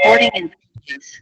Recording in progress.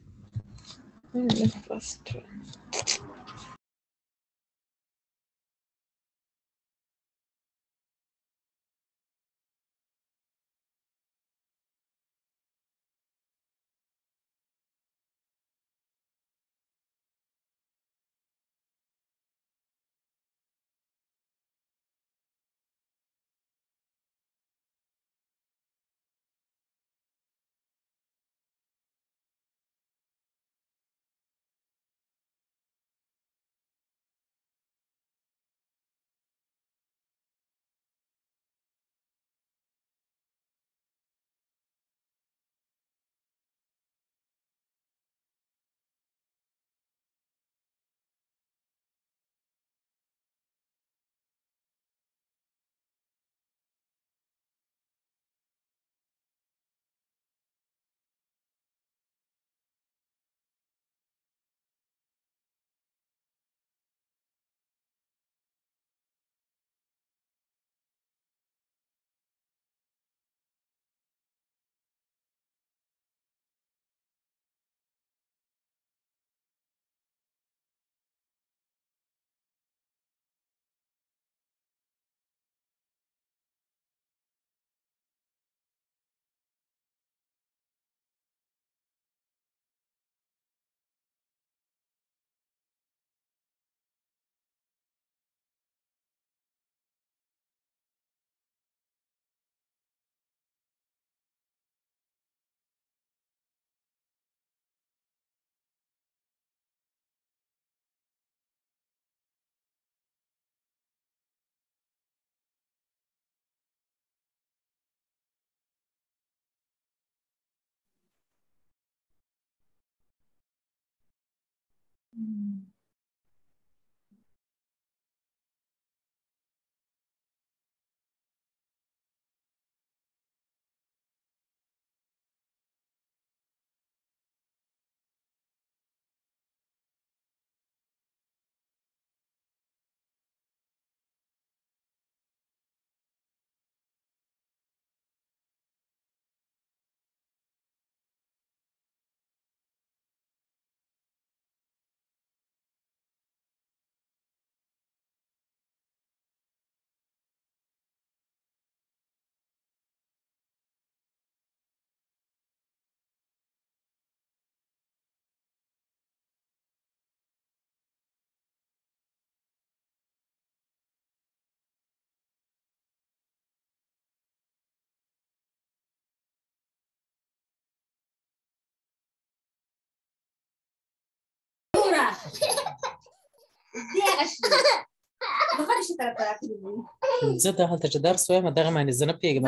زه دا هلته چې درس وایم دغه معنی زه نه پوهېږم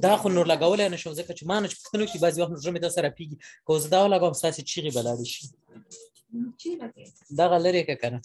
دا خو نور لګولی نه شم ځکه چې ما نه چې پوښتنه وکړي بعضې وخت نو زړه مې داسې راپېږي که اوس دا ولګوم ستاسې چیغې به لاړې شي دغه لرې که که نه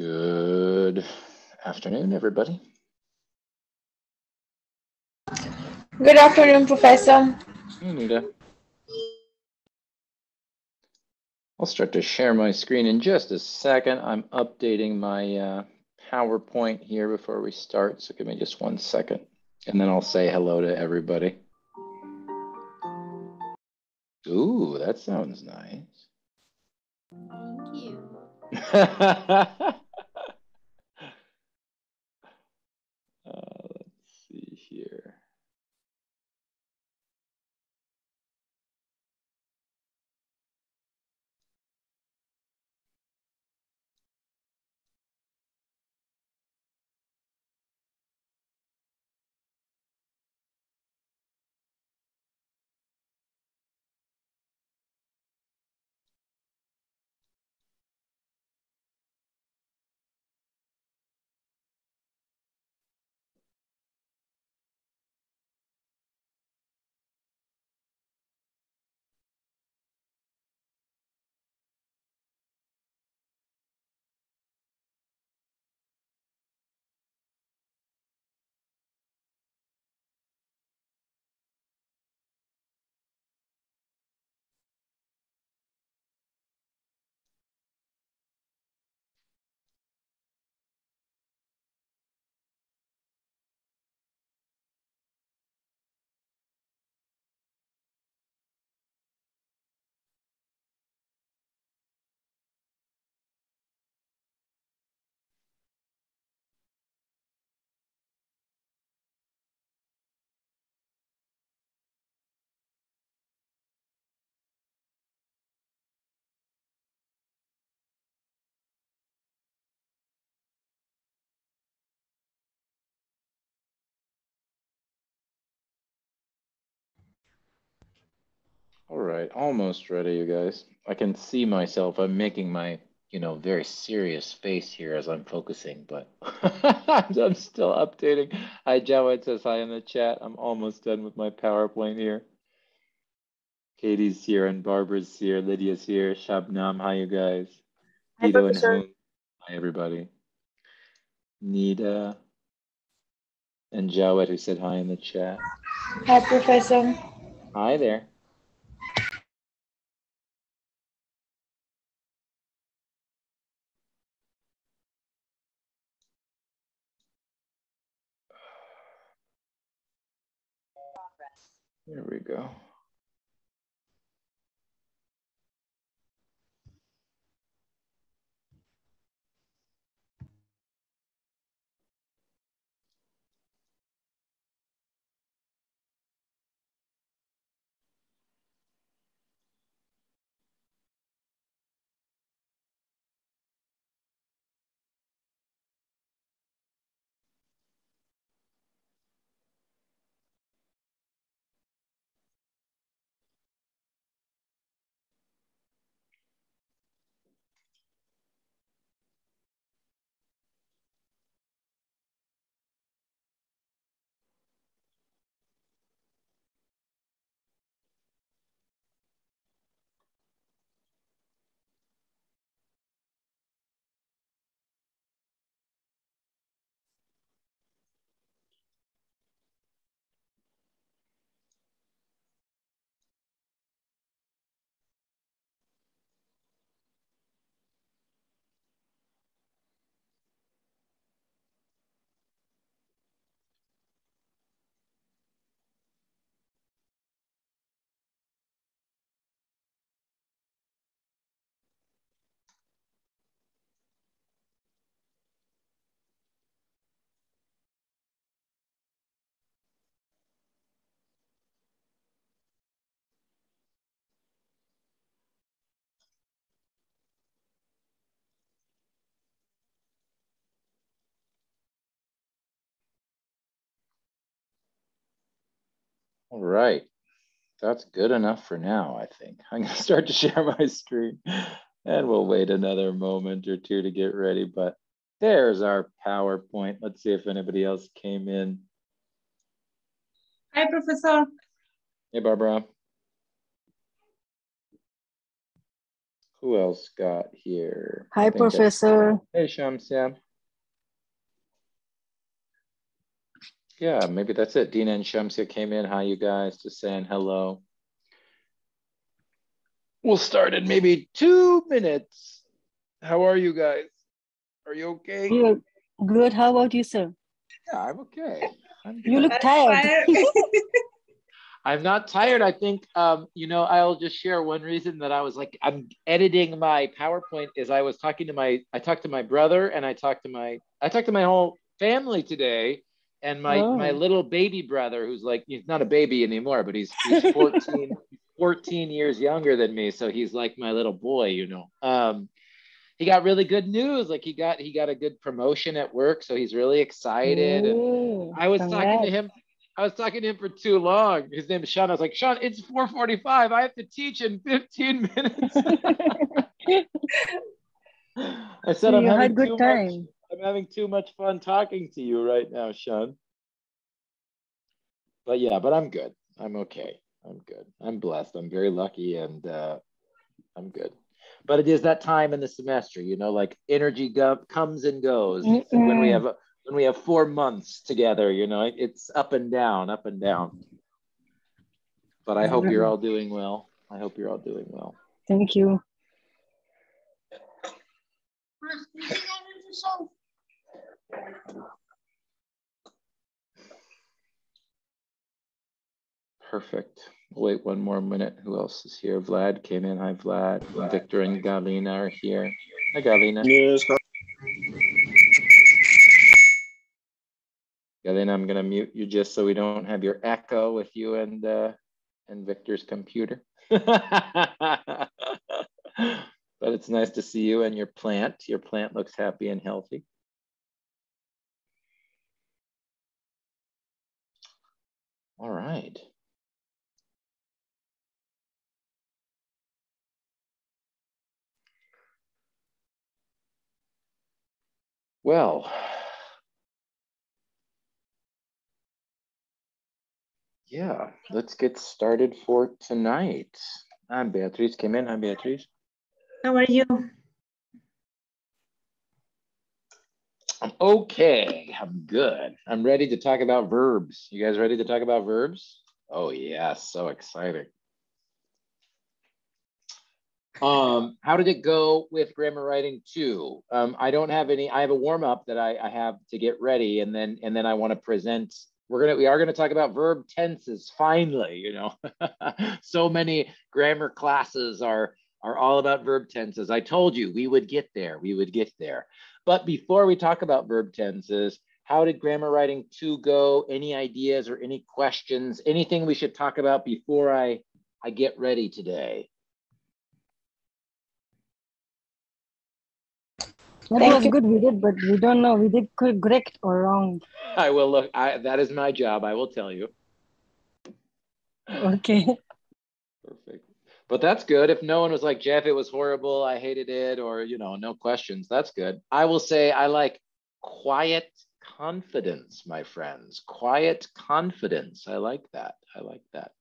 Good afternoon, everybody. Good afternoon, Professor. Hey, Anita. I'll start to share my screen in just a second. I'm updating my PowerPoint here before we start, so give me just 1 second, and then I'll say hello to everybody. Ooh, that sounds nice. Thank you. Let's see here. All right, almost ready, you guys. I can see myself. I'm making my, very serious face here as I'm focusing, but I'm still updating. Hi, Jawed says hi in the chat. I'm almost done with my PowerPoint here. Katie's here and Barbara's here. Lydia's here. Shabnam, hi, you guys. Hi, Guido and Professor. Hoon. Hi, everybody. Nita and Jawed, who said hi in the chat. Hi, Professor. Hi there. There we go. All right. That's good enough for now, I think. I'm going to start to share my screen and we'll wait another moment or two to get ready. But there's our PowerPoint. Let's see if anybody else came in. Hi, Professor. Hey, Barbara. Who else got here? Hi, Professor. Hey, Shamsia. Yeah, maybe that's it. Dina and Shamsia came in. Hi, you guys, just saying hello. We'll start in maybe 2 minutes. How are you guys? Are you okay? Good. Good. How about you, sir? Yeah, I'm okay. You look tired. I'm not tired. I think, you know, I'll just share one reason that I was like, I'm editing my PowerPoint is I talked to my brother and I talked to my whole family today. And my little baby brother, who's like, he's not a baby anymore, but he's 14 years younger than me. So he's like my little boy, you know. He got really good news. Like he got a good promotion at work. So he's really excited. And I was talking to him. I was talking to him for too long. His name is Sean. I was like, Sean, it's 4:45. I have to teach in 15 minutes. I said, I'm having too much fun talking to you right now, Sean. But yeah, but I'm good. I'm okay. I'm good. I'm blessed. I'm very lucky and I'm good. But it is that time in the semester, you know, like energy comes and goes. When we have 4 months together, you know, it's up and down, up and down. But I hope you're all doing well. I hope you're all doing well. Thank you. Perfect. Wait 1 more minute. Who else is here? Vlad came in. Hi, Vlad. Victor and Galina are here. Hi, Galina. Yes. Galina, I'm gonna mute you just so we don't have your echo with you and Victor's computer. But it's nice to see you and your plant. Your plant looks happy and healthy. All right. Well, yeah, let's get started for tonight. I'm Beatriz came in. I'm Beatriz. How are you? I'm okay. I'm good. I'm ready to talk about verbs. You guys ready to talk about verbs? Oh yeah, so exciting. How did it go with grammar writing 2? I don't have any. I have a warm up that I have to get ready, and then I want to present. We are gonna talk about verb tenses finally. You know, so many grammar classes are all about verb tenses. I told you we would get there. We would get there. But before we talk about verb tenses, how did grammar writing 2 go? Any ideas or any questions? Anything we should talk about before I get ready today? That was good. We did, but we don't know. We did correct or wrong. I will look. That is my job. I will tell you. Okay. Perfect. But that's good. If no one was like, Jeff, it was horrible, I hated it, or, you know, no questions, that's good. I will say I like quiet confidence, my friends. Quiet confidence. I like that. I like that.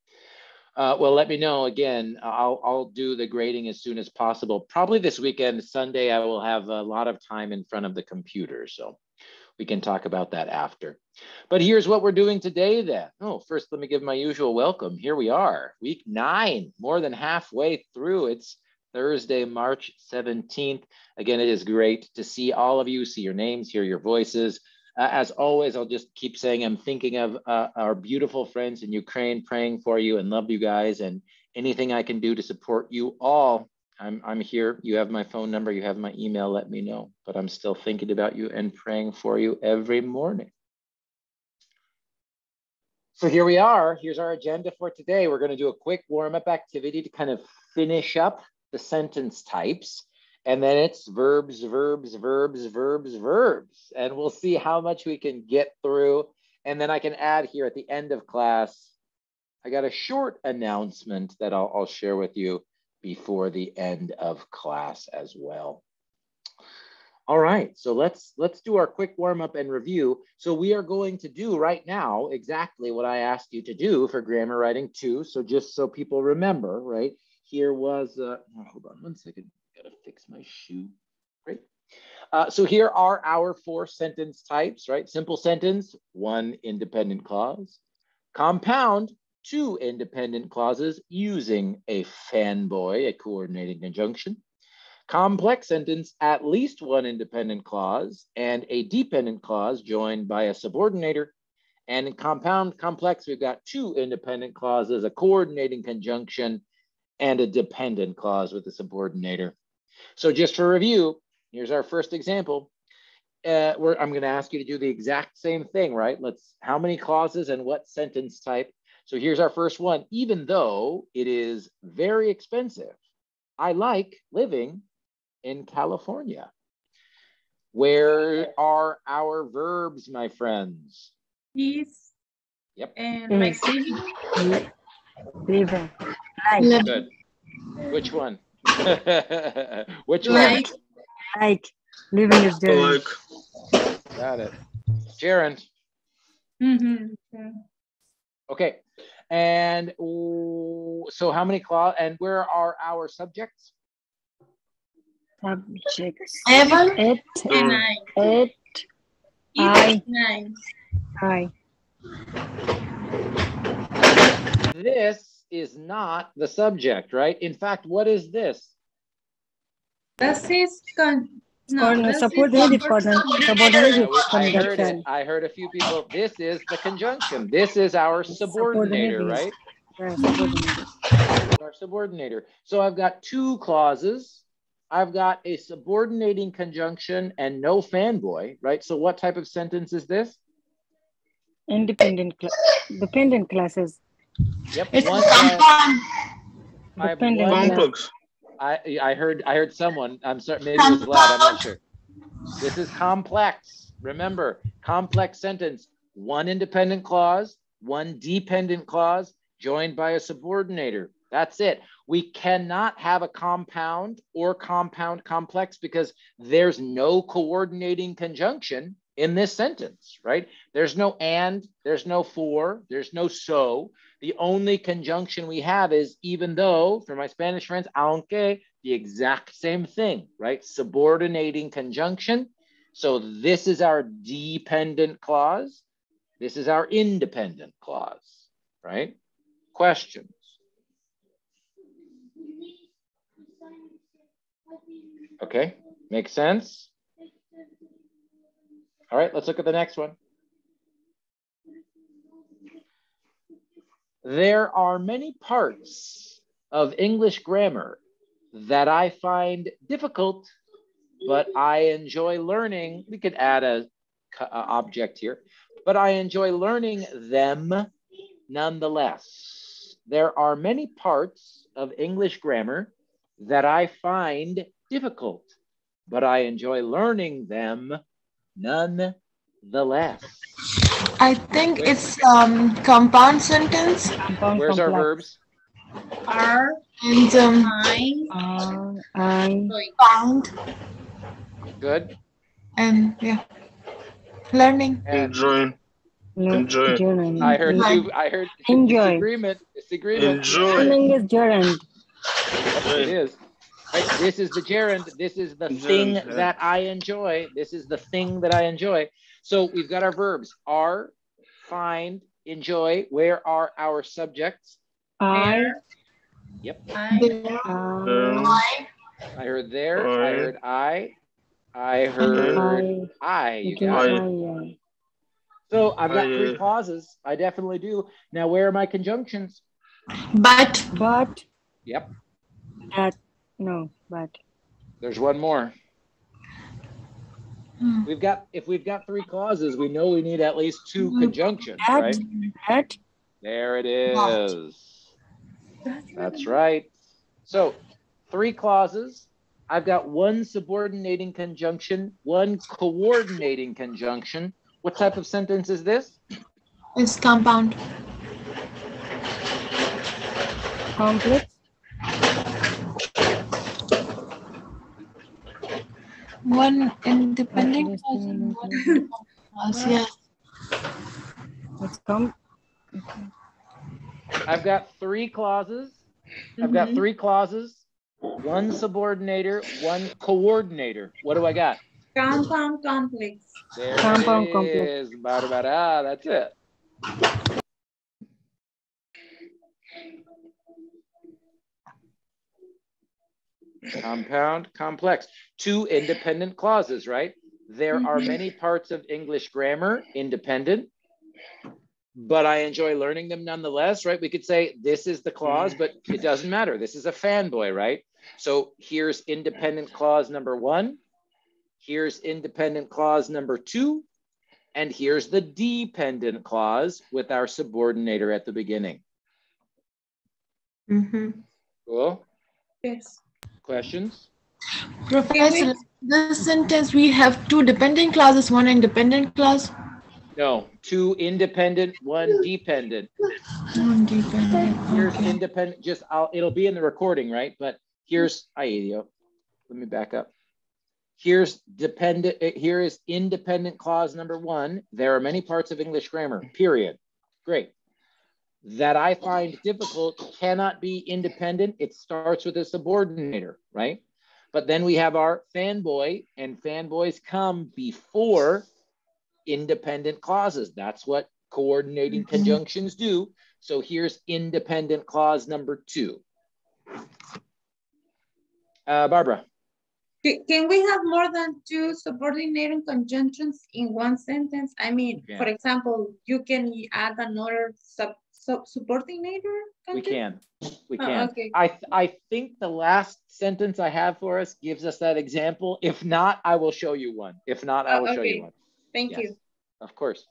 Well, let me know again. I'll do the grading as soon as possible. Probably this weekend, Sunday, I will have a lot of time in front of the computer. So we can talk about that after. But here's what we're doing today then. Oh, first, let me give my usual welcome. Here we are, week 9, more than halfway through. It's Thursday, March 17th. Again, it is great to see all of you, see your names, hear your voices. As always, I'll just keep saying I'm thinking of our beautiful friends in Ukraine, praying for you and love you guys, and anything I can do to support you all. I'm here. You have my phone number. You have my email. Let me know. But I'm still thinking about you and praying for you every morning. So here we are. Here's our agenda for today. We're going to do a quick warm-up activity to kind of finish up the sentence types. And then it's verbs, verbs, verbs, verbs, verbs. And we'll see how much we can get through. And then I can add here at the end of class, I got a short announcement that I'll share with you before the end of class as well. All right, so let's do our quick warm up and review. So we are going to do right now exactly what I asked you to do for grammar writing 2. So just so people remember, right? Here was, hold on one second. Gotta fix my shoe. Great. So here are our 4 sentence types, right? Simple sentence, 1 independent clause. Compound, 2 independent clauses using a fanboy, a coordinating conjunction. Complex sentence, at least 1 independent clause and a dependent clause joined by a subordinator. And in compound complex, we've got 2 independent clauses, a coordinating conjunction, and a dependent clause with a subordinator. So just for review, here's our first example. I'm going to ask you to do the exact same thing, right? How many clauses and what sentence type? So here's our first one. Even though it is very expensive, I like living in California. Where are our verbs, my friends? Is Yep. and Yes. like living. Living. Like. Good. Which one? Which Like. one? Like. Living is gerund. Got it. Gerund. Yeah. Okay. And so how many clauses and where are our subjects? Subjects. 7. It. And I. It. It and I. This is not the subject, right? In fact, what is this? Das ist Subordinated I heard it. I heard a few people. This is the conjunction. This is our subordinator, right? Yeah, subordinated. Our subordinator. So I've got 2 clauses. I've got a subordinating conjunction and no fanboy, right? So what type of sentence is this? Dependent classes. Yep. It's One, compound. Dependent Complex. I heard someone. I'm sorry, maybe it was loud. I'm not sure. This is complex. Remember, complex sentence. 1 independent clause, 1 dependent clause, joined by a subordinator. That's it. We cannot have a compound or compound complex because there's no coordinating conjunction in this sentence, right? There's no and, there's no for, there's no so. The only conjunction we have is even though, for my Spanish friends, aunque, the exact same thing, right? Subordinating conjunction. So this is our dependent clause. This is our independent clause, right? Questions? Okay, makes sense? All right, let's look at the next one. There are many parts of English grammar that I find difficult, but I enjoy learning. We could add a object here, but I enjoy learning them nonetheless. There are many parts of English grammar that I find difficult, but I enjoy learning them nonetheless. I think it's compound sentence. Where's our verbs? are And I found Good. and yeah, learning. And Enjoy. Gerund. I heard Enjoy. disagreement. Enjoy. Learning is gerund. It is. Right? This is the gerund. This is the thing that I enjoy. This is the thing that I enjoy. So we've got our verbs: are, find, enjoy. Where are our subjects? I. Yep. I heard there. I heard I. I heard I. You got it. So I've got 3 clauses. I definitely do. Now, where are my conjunctions? But. Yep. That. No, but. There's one more. If we've got 3 clauses, we know we need at least 2 conjunctions, right? That. There it is. That's right. So 3 clauses. I've got 1 subordinating conjunction, 1 coordinating conjunction. What type of sentence is this? It's compound. Complex. One independent clause and one independent clause. Yeah. It's I've got 3 clauses. I've got 3 clauses, one subordinator, one coordinator. What do I got? Compound complex. There Compound it complex. is. Barbara, that's it. Compound complex. Two independent clauses, right? There are many parts of English grammar independent, but I enjoy learning them nonetheless, right? We could say this is the clause, but it doesn't matter. This is a fanboy, right? So here's independent clause number 1. Here's independent clause number 2. And here's the dependent clause with our subordinator at the beginning. Cool? Yes. Questions? Professor, this sentence we have 2 dependent clauses, 1 independent clause. No, 2 independent, 1 dependent. 1 dependent. Here's Okay. independent, it'll be in the recording, right? But here's, let me back up. Here's here is independent clause number 1. There are many parts of English grammar, period. Great. That I find difficult cannot be independent. It starts with a subordinator, right? But then we have our fanboy, and fanboys come before independent clauses. That's what coordinating conjunctions do. So here's independent clause number 2. Barbara. Can we have more than 2 subordinating conjunctions in one sentence? I mean, for example, you can add another subordinator conjunction? We can. Okay. I think the last sentence I have for us gives us that example. If not, I will show you one. If not, I will show you one. Thank you. Of course.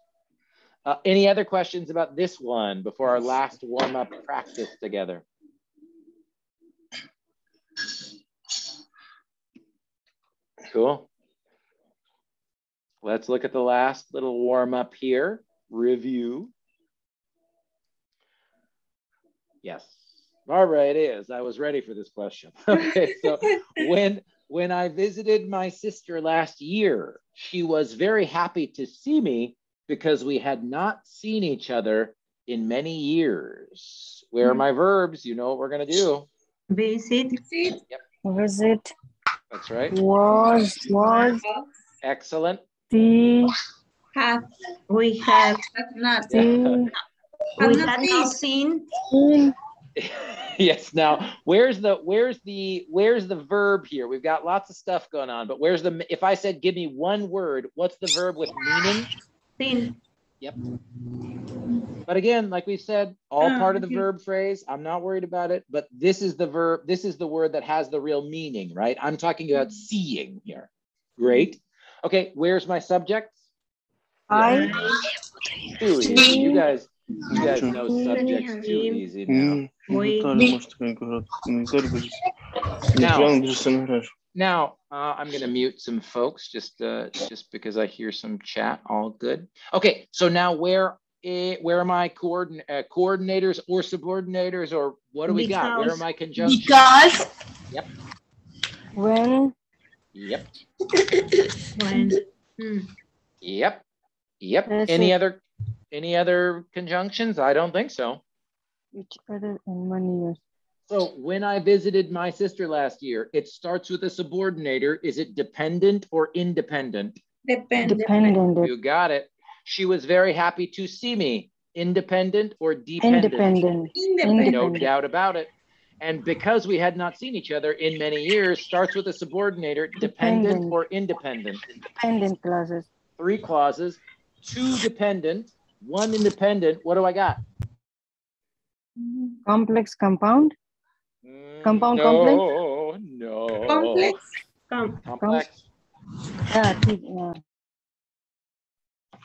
Any other questions about this one before our last warm-up practice together? Cool. Let's look at the last little warm-up here. Review. Yes. Barbara, it is. I was ready for this question. Okay, so when I visited my sister last year, she was very happy to see me because we had not seen each other in many years. Where are my verbs? You know what we're going to do. Visit. Yep. Visit. That's right. Was. Excellent. The. Have. We have. Not. The. We have not seen. Yes. Now, where's the verb here? We've got lots of stuff going on, but if I said, give me one word, what's the verb with meaning? Seen. Yep. But again, like we said, all part of the verb phrase. I'm not worried about it, but this is the verb. This is the word that has the real meaning, right? I'm talking about seeing here. Great. Okay. Where's my subject? I. Too easy. You guys know subjects too easy now. Now, I'm going to mute some folks just because I hear some chat. All good. Okay, so now where are my coordinators or subordinators, or what do we got? Where are my conjunctions? Because. Yep. When. Yep. When. Yep. That's Any other conjunctions? I don't think so. Each other in 1 year. So when I visited my sister last year, it starts with a subordinator. Is it dependent or independent? Dependent. You got it. She was very happy to see me. Independent or dependent? Independent. No doubt about it. And because we had not seen each other in many years, starts with a subordinator. Dependent or independent? Dependent clauses. 3 clauses, 2 dependent, 1 independent. What do I got? Complex compound. Compound no, complex. No. Complex. Yeah.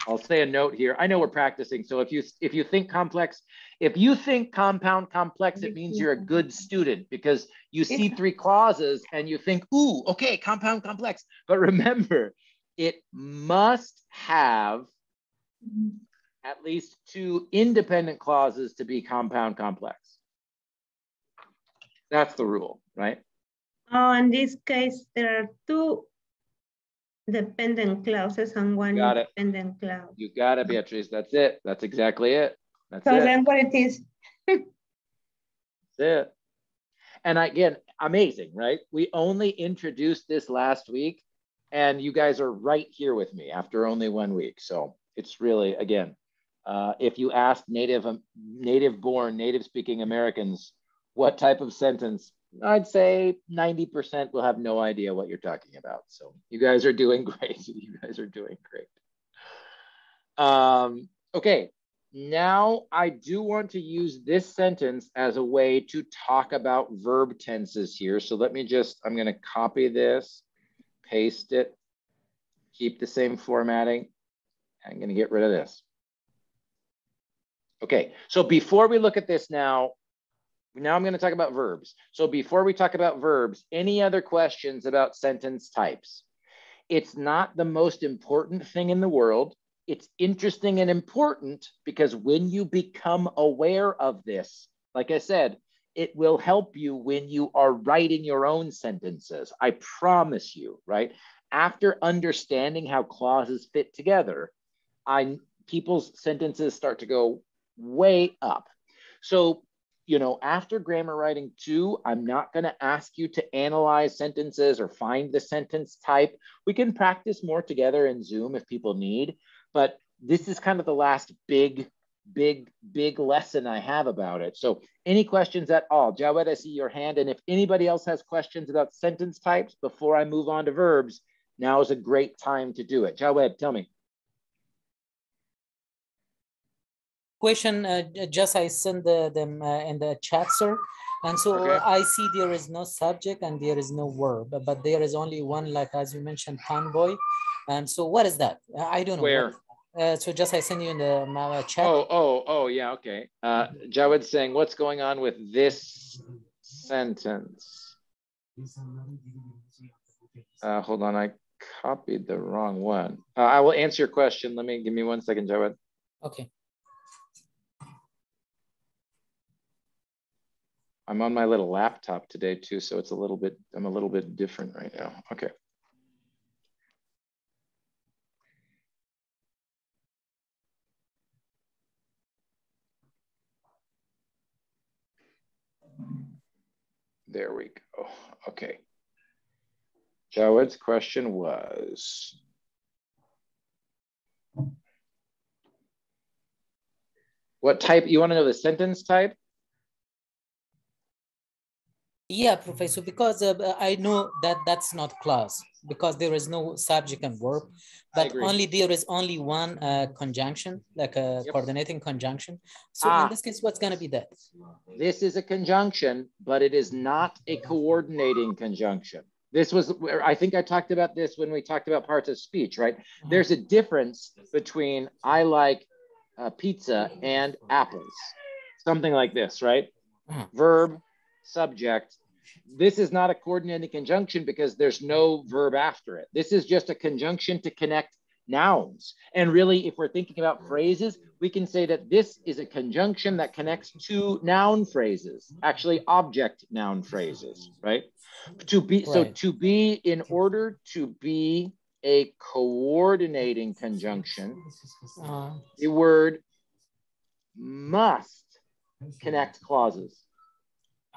I'll say a note here. I know we're practicing, so if you think complex, if you think compound complex, it means you're a good student because you see 3 clauses and you think, ooh, okay, compound complex. But remember, it must have at least 2 independent clauses to be compound complex. That's the rule, right? Oh, in this case, there are 2 dependent clauses and 1 independent clause. You got it, Beatrice. That's it. That's exactly it. That's So it. then what it is? That's it. And again, amazing, right? We only introduced this last week, and you guys are right here with me after only 1 week. So it's really, again, if you ask native-born, native-speaking Americans what type of sentence, I'd say 90% will have no idea what you're talking about. So you guys are doing great. You guys are doing great. Okay, now I do want to use this sentence as a way to talk about verb tenses here. So let me just, I'm going to copy this, paste it, keep the same formatting. I'm going to get rid of this. Okay, so before we look at this now I'm going to talk about verbs. So before we talk about verbs, any other questions about sentence types? It's not the most important thing in the world. It's interesting and important because when you become aware of this, like I said, it will help you when you are writing your own sentences. I promise you, right? After understanding how clauses fit together, people's sentences start to go way up. So, you know, after grammar writing 2, I'm not going to ask you to analyze sentences or find the sentence type. We can practice more together in Zoom if people need, but this is kind of the last big lesson I have about it. So any questions at all? Jawed, I see your hand. And if anybody else has questions about sentence types before I move on to verbs, now is a great time to do it. Jawed, tell me. Question, just I sent them in the chat, sir. And so Okay. I see there is no subject and there is no verb, but there is only one, like as you mentioned, tomboy. And so what is that? I don't know. Where? So just I send you in the chat. Oh, yeah, okay. Jawed's saying, what's going on with this sentence? Hold on, I copied the wrong one. I will answer your question. Give me 1 second, Jawed. Okay. I'm on my little laptop today too, so it's I'm a little bit different right now. Okay. There we go. Okay. Jawed's question was, what type, you want to know the sentence type? Yeah, Professor, because I know that that's not clause because there is no subject and verb, but there is only one conjunction, like a coordinating conjunction. So in this case, what's going to be that? This is a conjunction, but it is not a coordinating conjunction. This was, I think I talked about this when we talked about parts of speech, right? There's a difference between I like pizza and apples. Something like this, right? Verb, subject. This is not a coordinating conjunction because there's no verb after it. This is just a conjunction to connect nouns. And really, if we're thinking about phrases, we can say that this is a conjunction that connects two noun phrases, actually object noun phrases, right? To be, so to be, in order to be a coordinating conjunction, the word must connect clauses.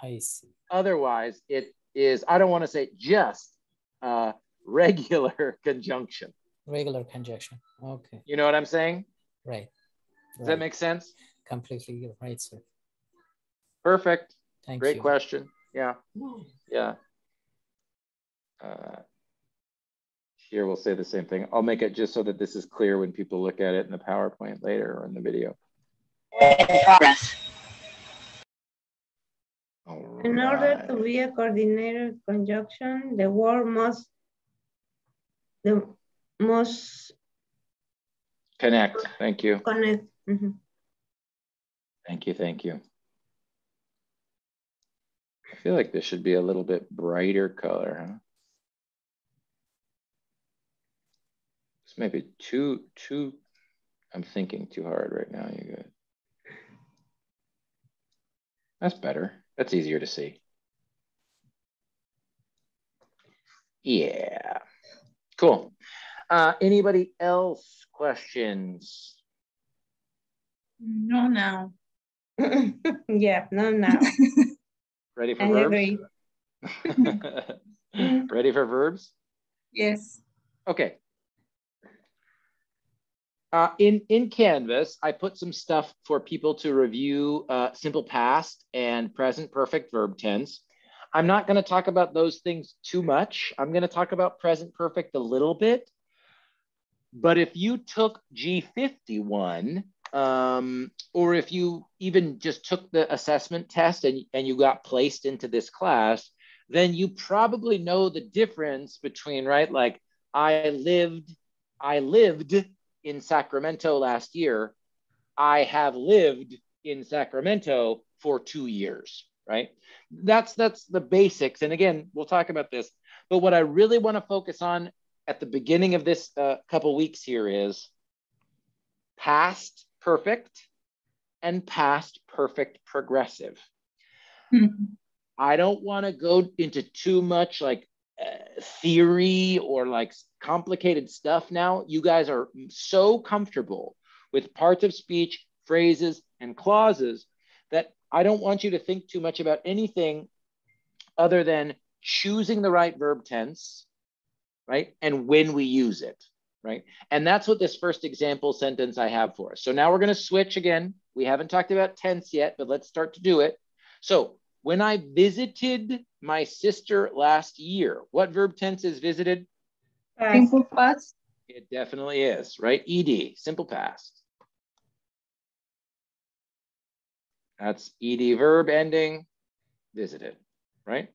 I see. Otherwise, it is, I don't want to say just regular conjunction. Regular conjunction. Okay. You know what I'm saying? Right. Does that make sense? Completely right, sir. Perfect. Thank you. Great question. Yeah. Yeah. Here we'll say the same thing. I'll make it just so that this is clear when people look at it in the PowerPoint later or in the video. In progress. In order to be a coordinated conjunction, the word must connect. Thank you. Connect. Mm-hmm. Thank you. I feel like this should be a little bit brighter color, huh? This may be too, I'm thinking too hard right now, you guys. That's better. That's easier to see. Yeah. Cool. Anybody else questions? No, now. Yeah, no, now. Ready for I verbs? agree. Ready for verbs? Yes. Okay. In Canvas, I put some stuff for people to review simple past and present perfect verb tense. I'm not going to talk about those things too much. I'm going to talk about present perfect a little bit. But if you took G51, or if you even just took the assessment test and you got placed into this class, then you probably know the difference between, right? Like I lived in Sacramento last year. I have lived in Sacramento for 2 years, right? That's the basics. And again, we'll talk about this. But what I really want to focus on at the beginning of this couple weeks here is past perfect and past perfect progressive. I don't want to go into too much like theory or like complicated stuff now. You guys are so comfortable with parts of speech, phrases, and clauses that I don't want you to think too much about anything other than choosing the right verb tense, right? And when we use it, right? And that's what this first example sentence I have for us. So now we're going to switch again. We haven't talked about tense yet, but let's start to do it. So when I visited my sister last year, what verb tense is visited? Simple past. It definitely is, right? ED, simple past. That's ED verb ending, visited, right?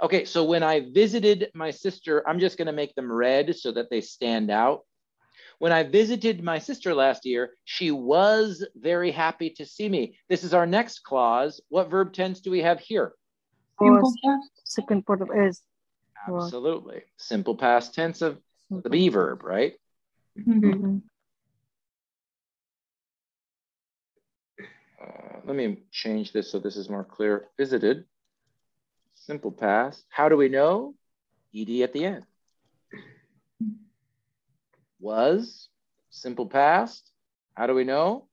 Okay, so when I visited my sister, I'm just going to make them red so that they stand out. When I visited my sister last year, she was very happy to see me. This is our next clause. What verb tense do we have here? Was second part of is. Absolutely. Simple past tense of the be verb, right? Let me change this so this is more clear. Visited, simple past. How do we know? ED at the end. Was, simple past. How do we know?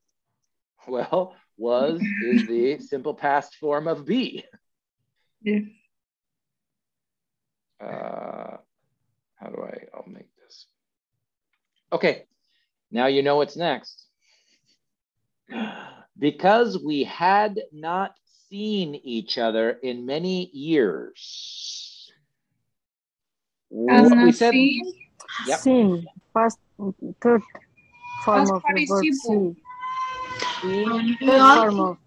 Well, was is the simple past form of be. Yeah. How do I'll make this. Okay, now you know what's next. Because we had not seen each other in many years. What we said. Yep. Seen, past, third form Past of the verb participle. see. Third form of.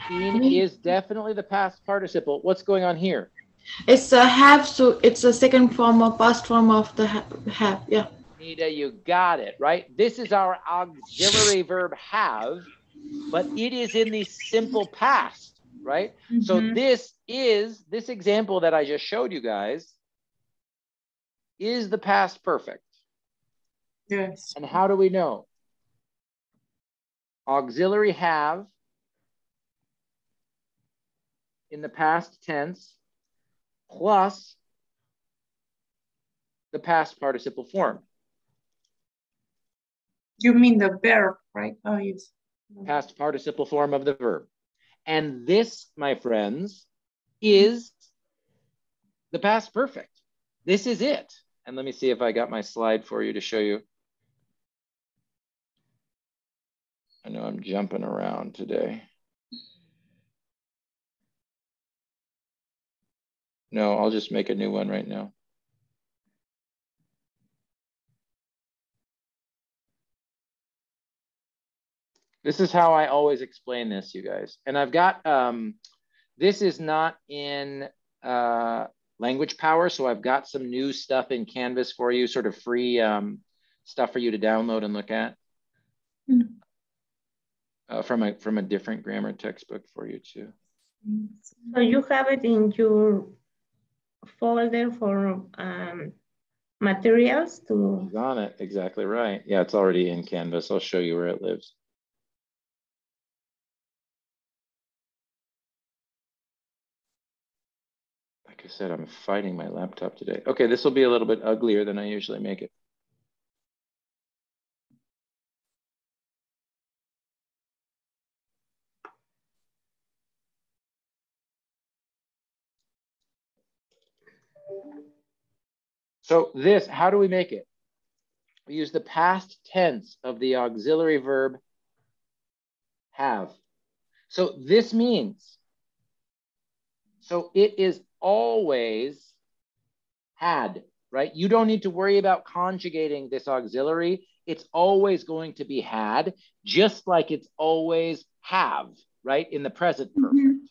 Seen is definitely the past participle. What's going on here? It's a have, so it's a second form or past form of the have. Yeah. Nita, you got it, right? This is our auxiliary verb have, but it is in the simple past, right? So this example that I just showed you guys is the past perfect. Yes. And how do we know? Auxiliary have in the past tense plus the past participle form. You mean the verb, right? Oh, yes. Past participle form of the verb. And this, my friends, is the past perfect. This is it. And let me see if I got my slide for you to show you. I know I'm jumping around today. No, I'll just make a new one right now. This is how I always explain this, you guys. And I've got, this is not in Language Power, so I've got some new stuff in Canvas for you, sort of free stuff for you to download and look at. From a different grammar textbook for you too. So you have it in your folder for materials to. It's on it, exactly right. Yeah, it's already in Canvas. I'll show you where it lives. Like I said, I'm fighting my laptop today. Okay, this will be a little bit uglier than I usually make it. So this, how do we make it? We use the past tense of the auxiliary verb have. So this means, so it is always had, right? You don't need to worry about conjugating this auxiliary. It's always going to be had, just like it's always have, right? In the present perfect.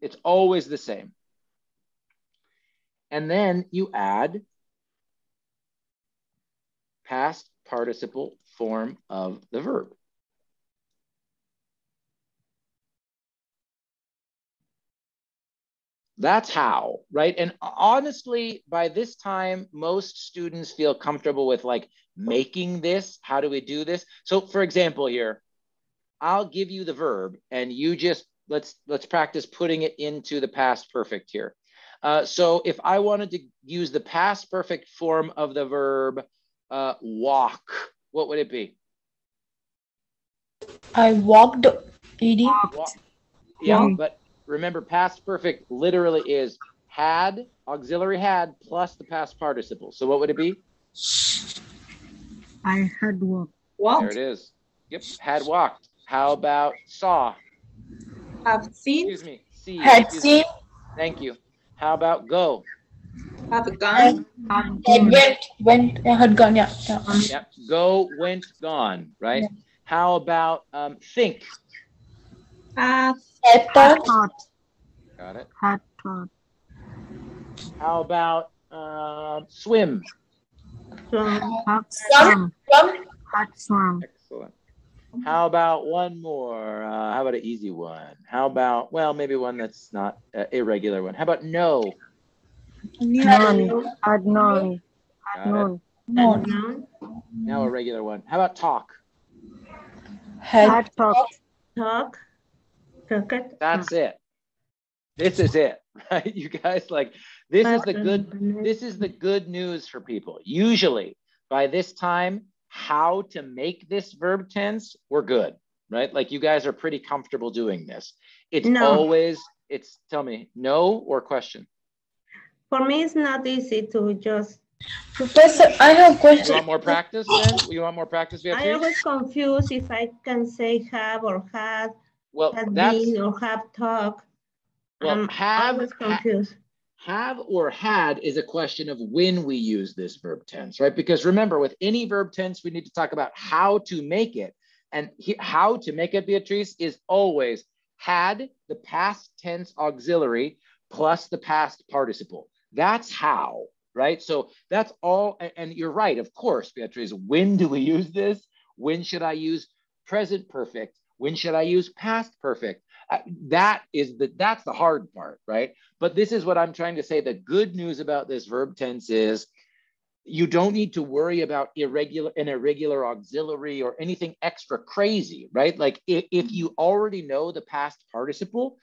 It's always the same. And then you add past participle form of the verb. That's how, right? And honestly, by this time, most students feel comfortable with like making this. How do we do this? So for example here, I'll give you the verb and you just, let's practice putting it into the past perfect here. So if I wanted to use the past perfect form of the verb walk, what would it be? I walked, ED. Yeah, but remember, past perfect literally is had, auxiliary had, plus the past participle. So what would it be? I had walked. There it is. Yep, had walked. How about saw? Have seen. Excuse me, see. Had seen. Thank you. How about go? Have gone. Had gone, yeah. Yep, go, went, gone, right? Yeah. How about think? Had thought. Got it. Had thought. How about swim? Had swum. Excellent. How about one more? How about an easy one? How about, well, maybe one that's not irregular one. How about no? None. Had none. Got None. it. Now a regular one. How about talk? Had talk. That's it. This is it, right? You guys, like, this is the good news for people. Usually by this time, how to make this verb tense, we're good, right? Like you guys are pretty comfortable doing this. It's always, tell me, no or question? For me, it's not easy to just. Professor, I have a question. You want more practice then? You want more practice, Beatrice? I always confused if I can say have or had, have been or have talked. Well, I was confused. Have or had is a question of when we use this verb tense, right? Because remember, with any verb tense, we need to talk about how to make it. And how to make it, Beatrice, is always had, the past tense auxiliary, plus the past participle. That's how, right? So that's all. And you're right, of course, Beatrice. When do we use this? When should I use present perfect? When should I use past perfect? That's the hard part, right? But this is what I'm trying to say. The good news about this verb tense is you don't need to worry about an irregular auxiliary or anything extra crazy, right? Like if you already know the past participle,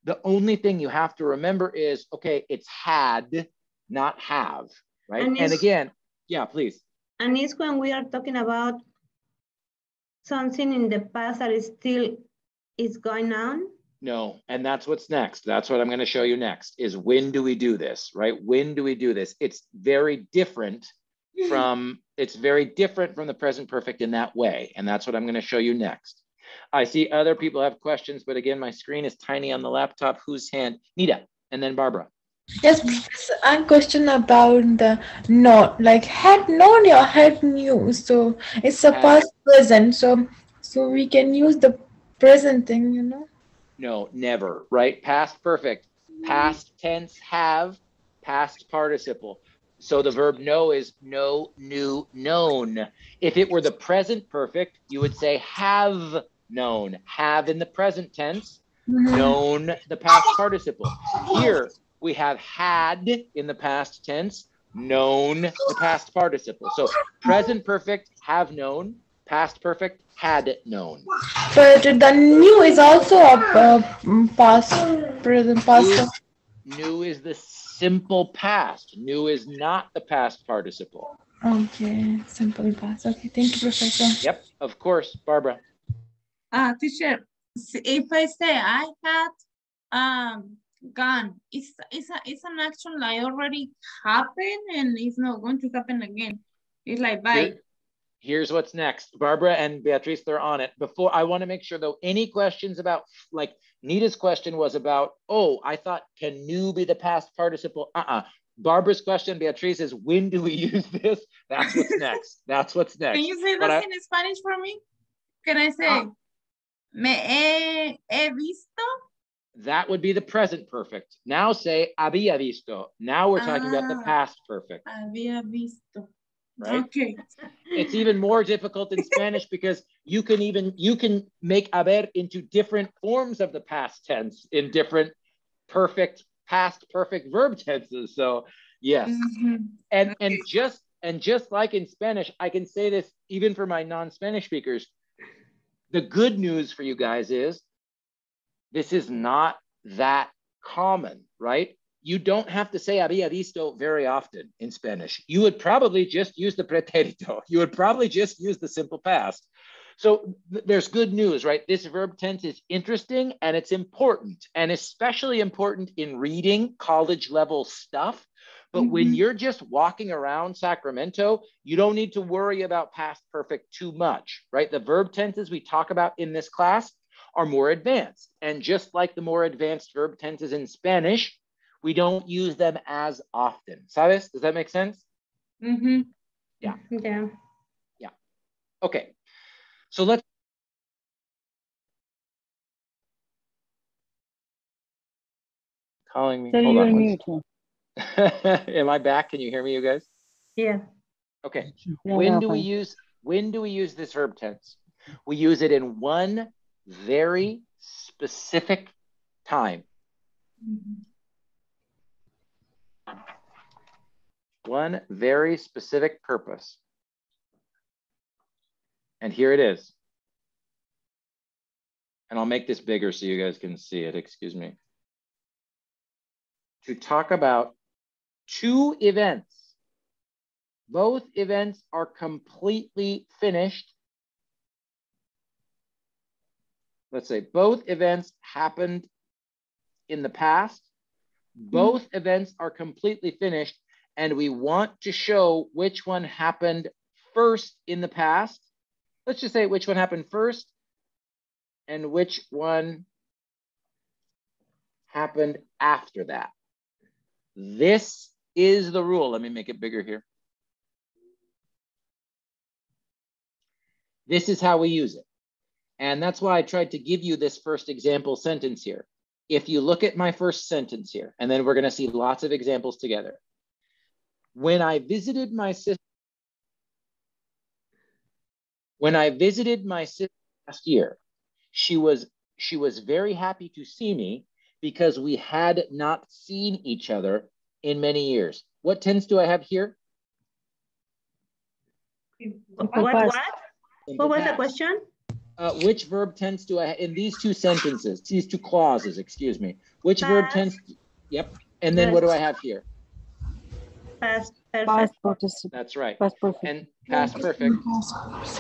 the only thing you have to remember is, okay, it's had, not have, right? And again, yeah, please. And it's when we are talking about something in the past that is still is going on? No, and that's what's next. That's what I'm going to show you next is when do we do this, right? When do we do this? It's very different from the present perfect in that way. And that's what I'm going to show you next. I see other people have questions, but again, my screen is tiny on the laptop. Whose hand? Nita, and then Barbara. Yes, Professor, I have a question about the not, like had known or had knew. So it's a past present. So we can use the present thing, you know? No, never, right? Past perfect, past tense have, past participle. So the verb know is know, knew, known. If it were the present perfect, you would say have known, have in the present tense, known the past participle. Here we have had in the past tense, known the past participle. So present perfect, have known, past perfect, had known. But the new is also a past, present, past. New is the simple past. New is not the past participle. Okay, simple past. Okay, thank you, Professor. Yep, of course, Barbara. Teacher, if I say I had gone. It's an action like already happened and it's not going to happen again. It's like bye. Here's what's next. Barbara and Beatrice, they're on it. Before, I want to make sure though, any questions about, like Nita's question was about, oh, I thought can new be the past participle? Barbara's question, Beatrice, is when do we use this? That's what's next. That's what's next. Can you say that in Spanish for me? Can I say, me he visto? That would be the present perfect. Now say había visto. Now we're talking about the past perfect. Había visto. Right? Okay. It's even more difficult in Spanish because you can make haber into different forms of the past tense in different past perfect verb tenses. So yes. And just like in Spanish, I can say this even for my non-Spanish speakers. The good news for you guys is this is not that common, right? You don't have to say había visto very often in Spanish. You would probably just use the pretérito. You would probably just use the simple past. So there's good news, right? This verb tense is interesting and it's important, and especially important in reading college level stuff. But when you're just walking around Sacramento, you don't need to worry about past perfect too much, right? The verb tenses we talk about in this class are more advanced. And just like the more advanced verb tenses in Spanish, we don't use them as often. ¿Sabes? Does that make sense? Yeah. Yeah. Yeah. Okay. So let's. Calling me. Hold on. Mute. Am I back? Can you hear me, you guys? Yeah. Okay. When do we use this verb tense? We use it in one very specific time. One very specific purpose. And here it is. And I'll make this bigger so you guys can see it. Excuse me. To talk about two events. Both events are completely finished. Let's say both events happened in the past. Both events are completely finished, and we want to show which one happened first in the past. Let's just say which one happened first and which one happened after that. This is the rule. Let me make it bigger here. This is how we use it. And that's why I tried to give you this first example sentence here. If you look at my first sentence here, and then we're going to see lots of examples together. When I visited my sister last year, she was very happy to see me because we had not seen each other in many years. What tense do I have here? What? What was the question? Which verb tense do I have in these two sentences, these two clauses, excuse me. Which verb tense? Yep. And then what do I have here? Past perfect. Past participle. That's right. Past perfect. And past perfect.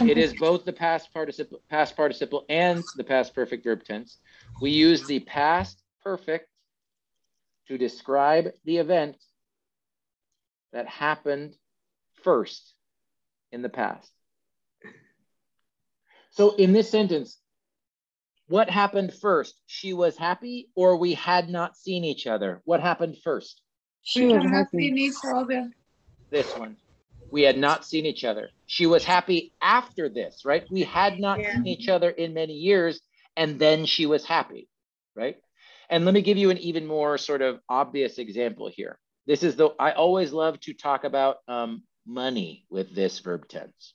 It is both the past participle and the past perfect verb tense. We use the past perfect to describe the event that happened first in the past. So in this sentence, what happened first? She was happy, or we had not seen each other? What happened first? She was happy. Each other. This one. We had not seen each other. She was happy after this, right? We had not seen each other in many years, and then she was happy, right? And let me give you an even more sort of obvious example here. This is I always love to talk about money with this verb tense.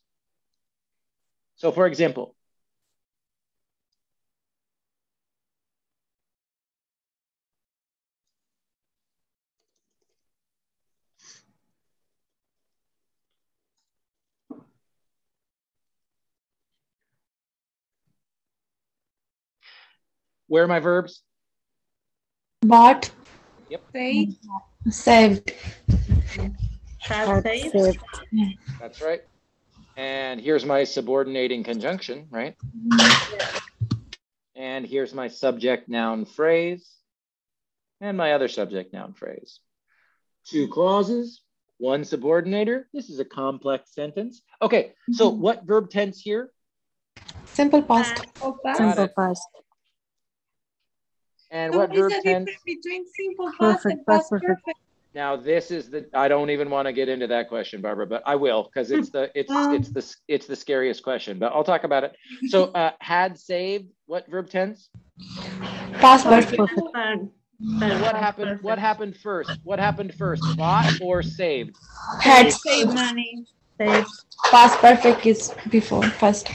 So for example, where are my verbs? Bought. Yep. Saved. Saved. That's right. And here's my subordinating conjunction, right? And here's my subject noun phrase. and my other subject noun phrase. 2 clauses, 1 subordinator. This is a complex sentence. Okay, so what verb tense here? Simple past. Simple past. And So what what is verb the tense? difference between simple past and past perfect? Now this is the, I don't even want to get into that question, Barbara, but I will, because it's the scariest question, but I'll talk about it. So had saved, what verb tense? Past perfect. What happened? What happened first? What happened first? Bought or saved? Had Save money. past perfect is before first.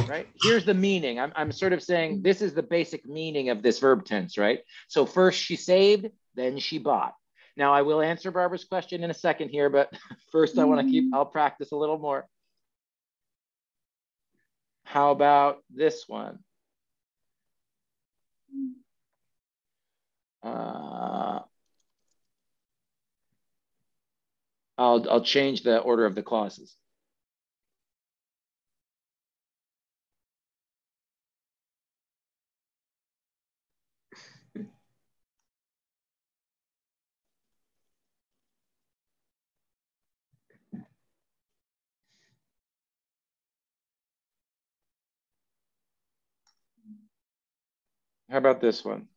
Right? Here's the meaning. I'm sort of saying this is the basic meaning of this verb tense, right? So first she saved, then she bought. Now I will answer Barbara's question in a second here, but first I want to I'll practice a little more. How about this one? I'll change the order of the clauses. How about this one?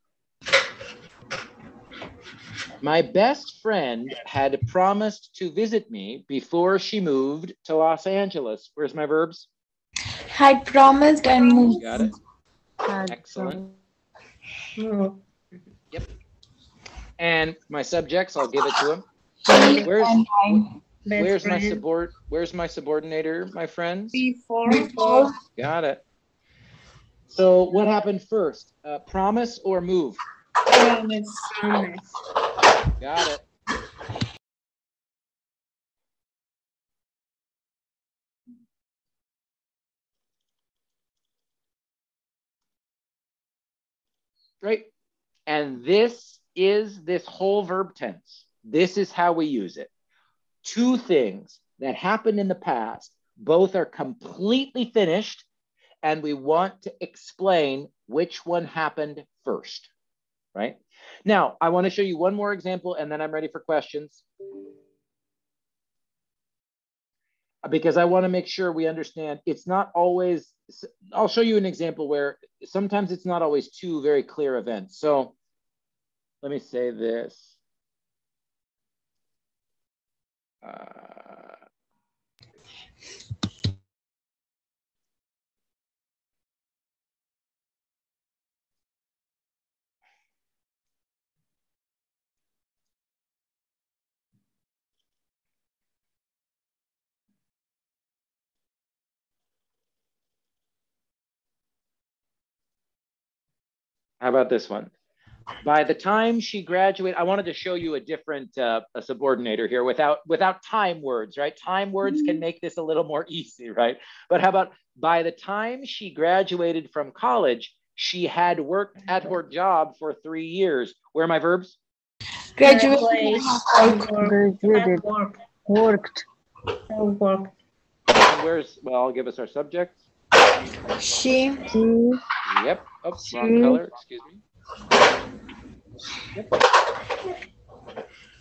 My best friend had promised to visit me before she moved to Los Angeles. Where's my verbs? Had promised and moved. Got it. Excellent. Yep. And my subjects, I'll give it to him. Where's my subordinator, my friends? Before. Got it. So what happened first? Promise or move? Promise. Got it. Right. And this is this whole verb tense. This is how we use it. 2 things that happened in the past, both are completely finished, and we want to explain which one happened first, right? Now, I want to show you one more example, and then I'm ready for questions. Because I want to make sure we understand it's not always, I'll show you an example where sometimes it's not always 2 very clear events. So let me say this. How about this one? By the time she graduated, I wanted to show you a different a subordinator here without time words, right? Time words can make this a little more easy, right? But how about by the time she graduated from college, she had worked at her job for 3 years. Where are my verbs? Graduated. Worked. And where's, well, I'll give us our subjects. She. Yep. Oh, wrong color. Excuse me. Yep.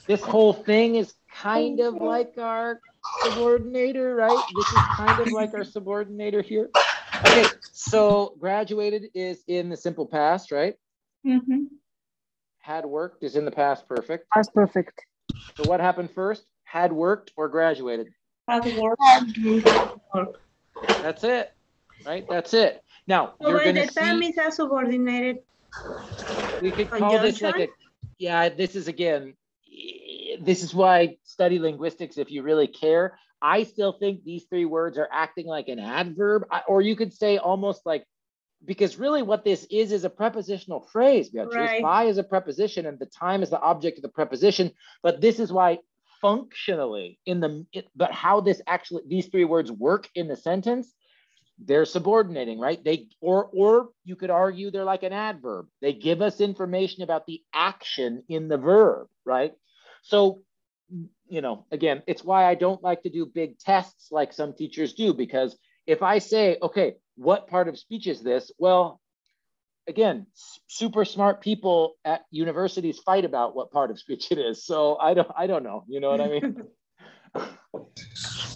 This whole thing is kind of like our subordinator, right? This is kind of like our subordinator here. Okay, so graduated is in the simple past, right? Had worked is in the past perfect. Past perfect. So what happened first? Had worked or graduated? Had worked. That's it, right? That's it. Now, So you're going to the time see... is a subordinated. We could call this like a... Yeah, this is, again, this is why I study linguistics if you really care. I still think these 3 words are acting like an adverb, or you could say almost like, because really what this is a prepositional phrase, Beatrice. Right. By is a preposition and the time is the object of the preposition. But this is why functionally but how this actually, these 3 words work in the sentence, they're subordinating, right? Or you could argue they're like an adverb. They give us information about the action in the verb, right? So, you know, again, it's why I don't like to do big tests like some teachers do, because if I say, okay, what part of speech is this? Well, again, super smart people at universities fight about what part of speech it is. So I don't know. You know what I mean?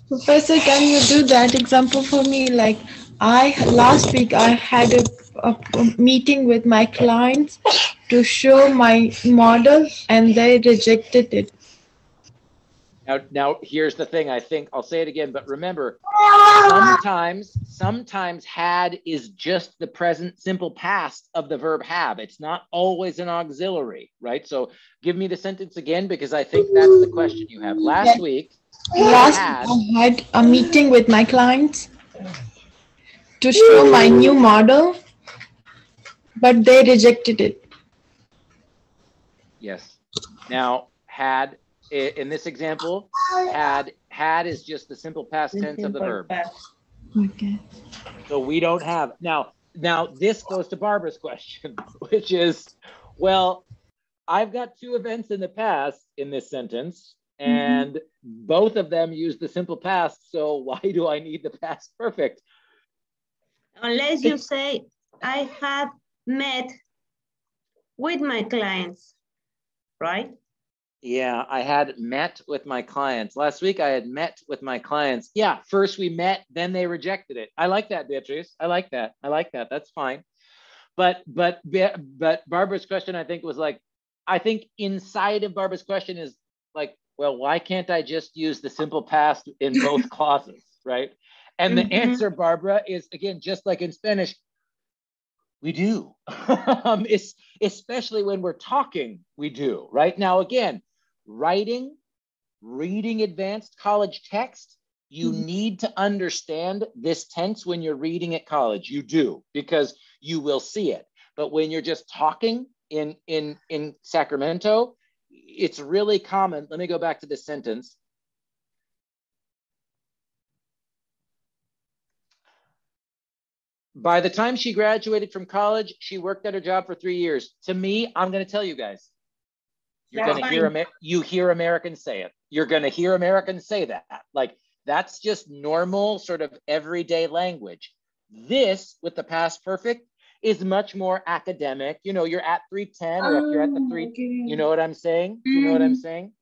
Professor, can you do that example for me? Like last week I had a meeting with my clients to show my model and they rejected it. Now here's the thing. I think I'll say it again, but remember, sometimes had is just the present simple past of the verb have. It's not always an auxiliary, right? So give me the sentence again, because I think that's the question you have. Last week I had a meeting with my clients to show my new model, but they rejected it. Yes. Now, had, in this example, had is just the simple past tense of the verb. Okay. So we don't have, now this goes to Barbara's question, which is, well, I've got two events in the past in this sentence, and both of them use the simple past. So why do I need the past perfect? Unless you say, I have met with my clients, right? Yeah, I had met with my clients. Last week I had met with my clients. Yeah, first we met, then they rejected it. I like that, Beatrice. I like that. That's fine. But Barbara's question, I think, was like, I think inside of Barbara's question is like, well, why can't I just use the simple past in both clauses, right? And the answer, Barbara, is, again, just like in Spanish, we do. Especially when we're talking, we do, right? Now, again, reading advanced college text, you need to understand this tense when you're reading at college. You do, because you will see it. But when you're just talking in Sacramento, it's really common. Let me go back to this sentence. By the time she graduated from college, she worked at her job for 3 years. To me, I'm going to tell you guys, you're going to hear Americans say it. You're going to hear Americans say that. Like, that's just normal sort of everyday language. This, with the past perfect, is much more academic. You know, you're at 310, or if you're at the 3, you know what I'm saying? You know what I'm saying?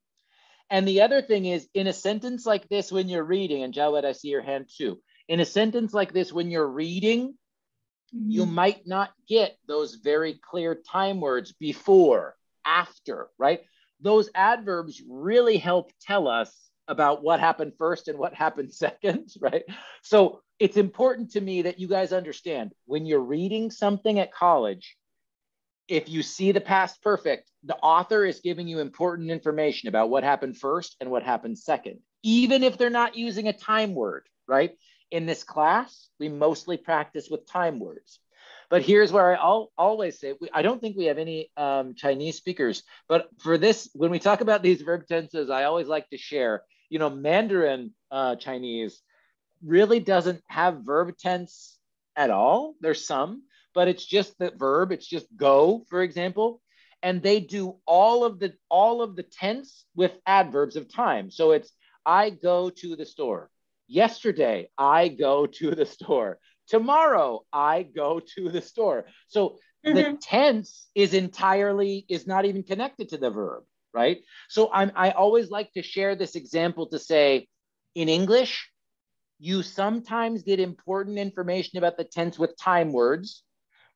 And the other thing is, in a sentence like this, when you're reading, and Jawed, I see your hand too. In a sentence like this, when you're reading, you might not get those very clear time words before, after, right? Those adverbs really help tell us about what happened first and what happened second, right? So it's important to me that you guys understand, when you're reading something at college, if you see the past perfect, the author is giving you important information about what happened first and what happened second, even if they're not using a time word, right? In this class, we mostly practice with time words. But here's where I'll always say, I don't think we have any Chinese speakers, but for this, when we talk about these verb tenses, I always like to share, you know, Mandarin Chinese really doesn't have verb tense at all. There's some, but it's just the verb. It's just go, for example. And they do all of the tense with adverbs of time. So it's, I go to the store. Yesterday, I go to the store. Tomorrow, I go to the store. So the tense is not even connected to the verb, right? So I always like to share this example to say, in English, you sometimes get important information about the tense with time words,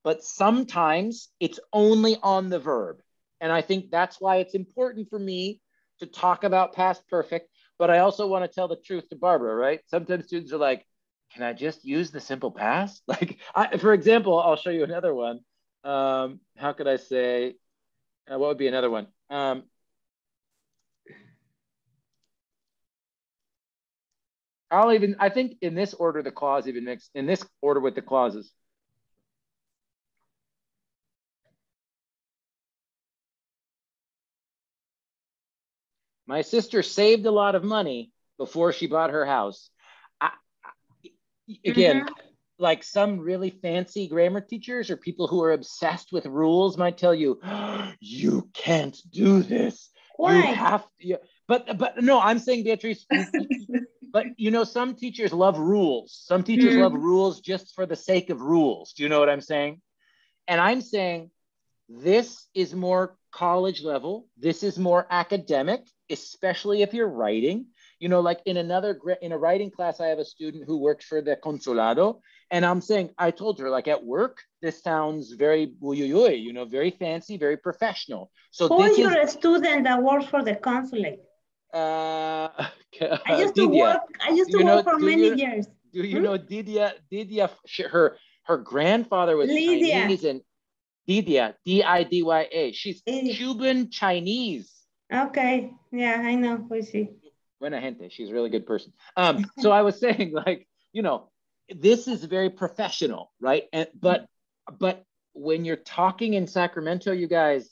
but sometimes it's only on the verb. And I think that's why it's important for me to talk about past perfect. But I also want to tell the truth to Barbara, right? Sometimes students are like, can I just use the simple past? Like, for example, I'll show you another one. How could I say, what would be another one? I think in this order, the clause even mix, in this order with the clauses. My sister saved a lot of money before she bought her house. Again, like some really fancy grammar teachers or people who are obsessed with rules might tell you, oh, you can't do this. Why? You have to. But no, I'm saying, Beatrice, but you know, some teachers love rules. Some teachers love rules just for the sake of rules. Do you know what I'm saying? And I'm saying this is more college level. This is more academic, especially if you're writing. You know, like in a writing class, I have a student who works for the consulado, and I'm saying, I told her, like, at work, this sounds very, you know, very fancy, very professional. So who is your student that works for the consulate? I used to Didia. work for many years. Do you know Didia? Didia, her grandfather was Lydia. Chinese, and Didia, D-I-D-Y-A. She's Cuban Chinese. Okay, yeah, I know. We see. Buena gente. She's a really good person. So I was saying, like, you know, this is very professional, right? And but when you're talking in Sacramento, you guys,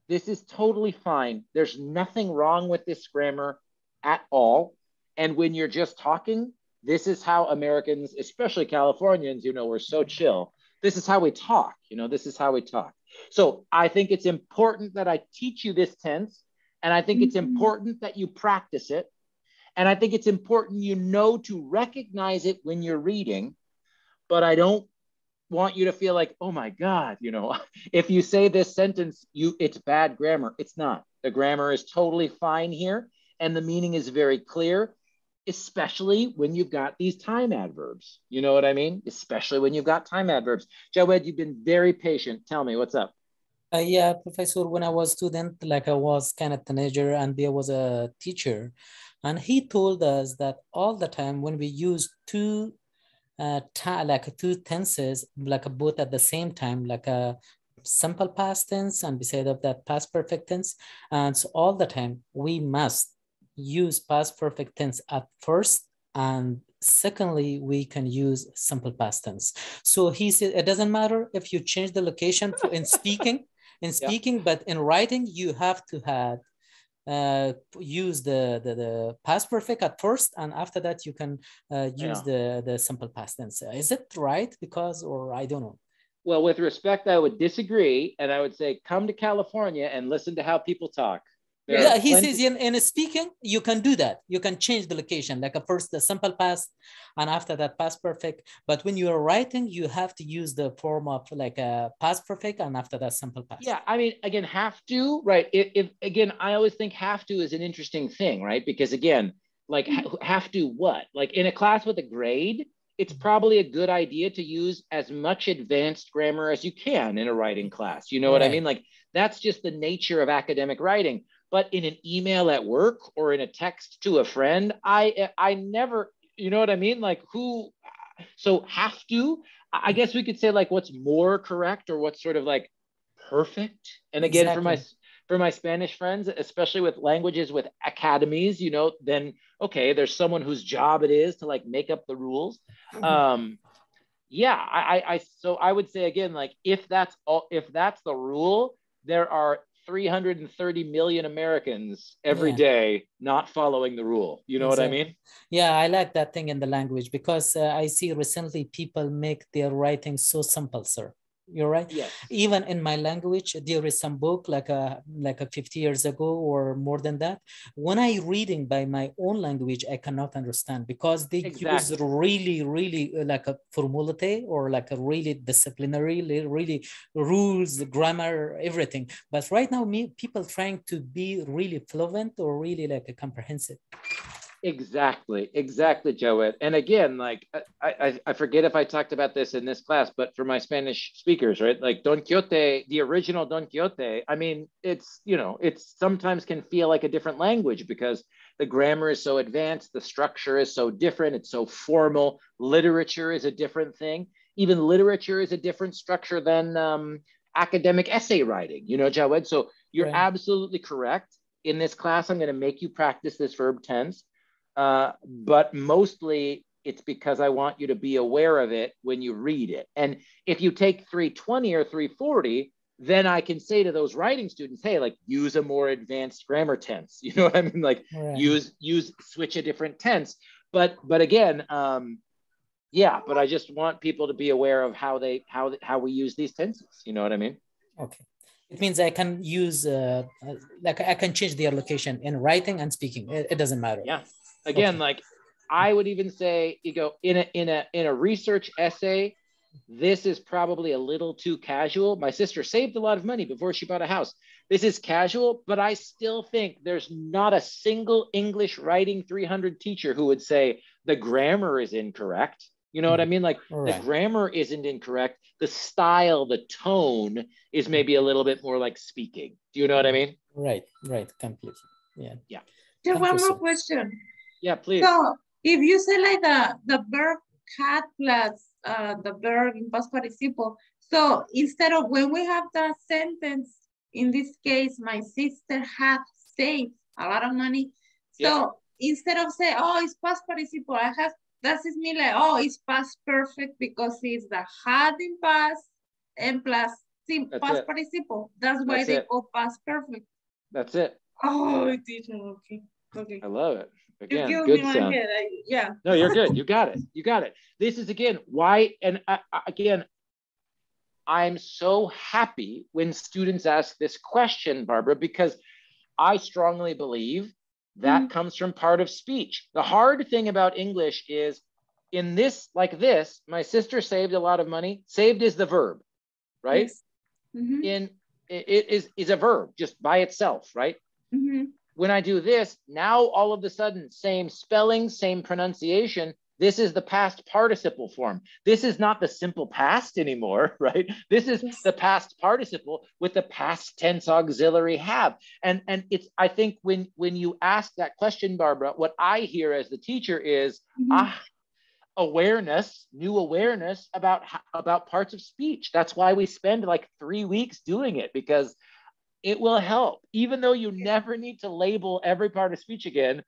this is totally fine. There's nothing wrong with this grammar at all. And when you're just talking, this is how Americans, especially Californians, you know, we're so chill. This is how we talk, you know, this is how we talk. So I think it's important that I teach you this tense, and I think it's important that you practice it. And I think it's important you know to recognize it when you're reading, but I don't want you to feel like, oh my God, you know, if you say this sentence, it's bad grammar. It's not. The grammar is totally fine here, and the meaning is very clear, especially when you've got these time adverbs. You know what I mean? Especially when you've got time adverbs. Jawed, you've been very patient. Tell me, what's up? Yeah, Professor, when I was student, like I was kind of teenager, and there was a teacher, and he told us that all the time when we use two two tenses, like both at the same time, like a simple past tense and beside of that past perfect tense, and so all the time we must use past perfect tense at first, and secondly we can use simple past tense. So he said it doesn't matter if you change the location in speaking but in writing you have to have use the past perfect at first, and after that you can use the simple past tense. Is it right? Because, or I don't know. Well, with respect, I would disagree, and I would say come to California and listen to how people talk. Yeah, he says in speaking, you can do that. You can change the location, like a first the simple past, and after that past perfect. But when you are writing, you have to use the form of like a past perfect, and after that simple past. Yeah, I mean, again, have to, right? If again, I always think have to is an interesting thing, right? Because again, like have to what? Like in a class with a grade, it's probably a good idea to use as much advanced grammar as you can in a writing class. You know what I mean? Like that's just the nature of academic writing. But in an email at work or in a text to a friend, I never, you know what I mean? Like who, so have to, I guess we could say like what's more correct or what's sort of like perfect. And again, for my Spanish friends, especially with languages with academies, you know, then okay, there's someone whose job it is to like make up the rules. Yeah, so I would say again, like if that's the rule, there are 330 million Americans every day not following the rule. You know what I mean? Yeah, I like that thing in the language because I see recently people make their writing so simple, sir. You're right. Yes. Even in my language, there is some book like a 50 years ago or more than that. When I reading by my own language, I cannot understand because they use really like a formulate or like a really disciplinary, really rules, grammar, everything. But right now, people trying to be really fluent or really like a comprehensive. Exactly, Joet. And again, like I forget if I talked about this in this class, but for my Spanish speakers, right? Like Don Quixote, the original Don Quixote, I mean, it's, you know, it's sometimes can feel like a different language because the grammar is so advanced, the structure is so different, it's so formal. Literature is a different thing. Even literature is a different structure than academic essay writing, you know, Jawed. So you're absolutely correct. In this class, I'm going to make you practice this verb tense. But mostly it's because I want you to be aware of it when you read it. And if you take 320 or 340, then I can say to those writing students, hey, like use a more advanced grammar tense. You know what I mean? Like switch a different tense. But again, yeah, but I just want people to be aware of how we use these tenses. You know what I mean? Okay. It means I can use like I can change their location in writing and speaking. It doesn't matter. Yeah. Again, like I would even say, you go in a research essay, this is probably a little too casual. My sister saved a lot of money before she bought a house. This is casual, but I still think there's not a single English writing 300 teacher who would say the grammar is incorrect. You know what I mean? Like the grammar isn't incorrect. The style, the tone is maybe a little bit more like speaking. Do you know what I mean? Right, completely. Yeah. Yeah. Just one more question. Yeah, please. So if you say like the verb had plus the verb in past participle, so instead of when we have the sentence, in this case, my sister had saved a lot of money. So instead of say, oh, it's past participle, I have, that is mean like, oh, it's past perfect because it's the had in past and plus past participle. That's why they go past perfect. That's it. Oh, teacher, okay. I love it. Again, you good sound. Yeah. No, you're good. You got it. This is again why, and again, I'm so happy when students ask this question, Barbara, because I strongly believe that comes from part of speech. The hard thing about English is in this, like this, my sister saved a lot of money. Saved is the verb, right? Yes. It is a verb just by itself, right? When I do this, now all of a sudden, same spelling, same pronunciation, this is the past participle form. This is not the simple past anymore, right? This is the past participle with the past tense auxiliary have. And it's, I think when you ask that question, Barbara, what I hear as the teacher is, awareness, new awareness about parts of speech. That's why we spend like 3 weeks doing it, because it will help. Even though you never need to label every part of speech again,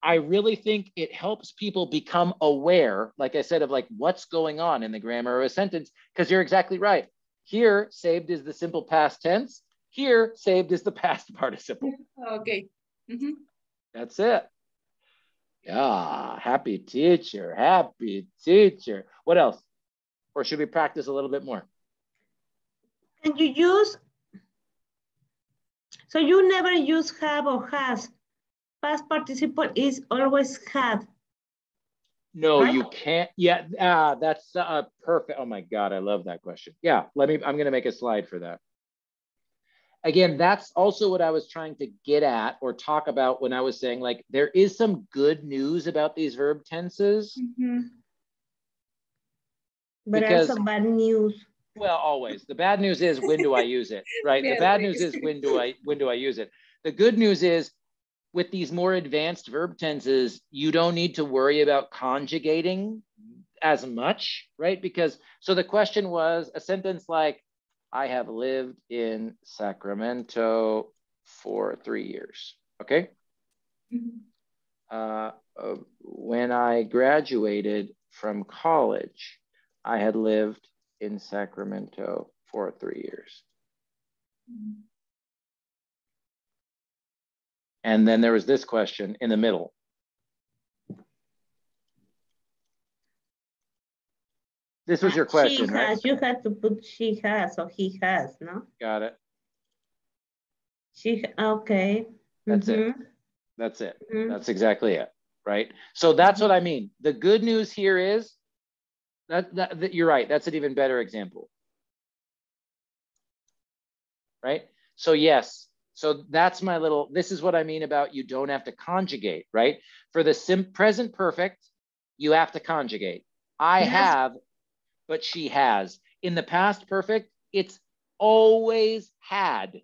I really think it helps people become aware, like I said, of like what's going on in the grammar of a sentence, because you're exactly right. Here, saved is the simple past tense. Here, saved is the past participle. Okay. That's it. Yeah, happy teacher, happy teacher. What else? Or should we practice a little bit more? Can you use, so you never use have or has. Past participle is always had. No, right? You can't. Yeah, that's perfect. Oh my God, I love that question. Yeah, I'm going to make a slide for that. Again, that's also what I was trying to get at or talk about when I was saying like, there is some good news about these verb tenses. But also bad news. Well, always. The bad news is, when do I use it, right? The bad news is, when do I use it? The good news is, with these more advanced verb tenses, you don't need to worry about conjugating as much, right? Because, so the question was a sentence like, I have lived in Sacramento for 3 years, okay? When I graduated from college, I had lived in Sacramento for 3 years. And then there was this question in the middle. This was your question, she has, right? You had to put she has or he has, no? Got it. Okay. That's it. That's it. That's exactly it, right? So that's what I mean. The good news here is that you're right. That's an even better example, right? So yes. So that's my little, this is what I mean about you don't have to conjugate, right? For the present perfect, you have to conjugate. I have, but she has. In the past perfect, it's always had,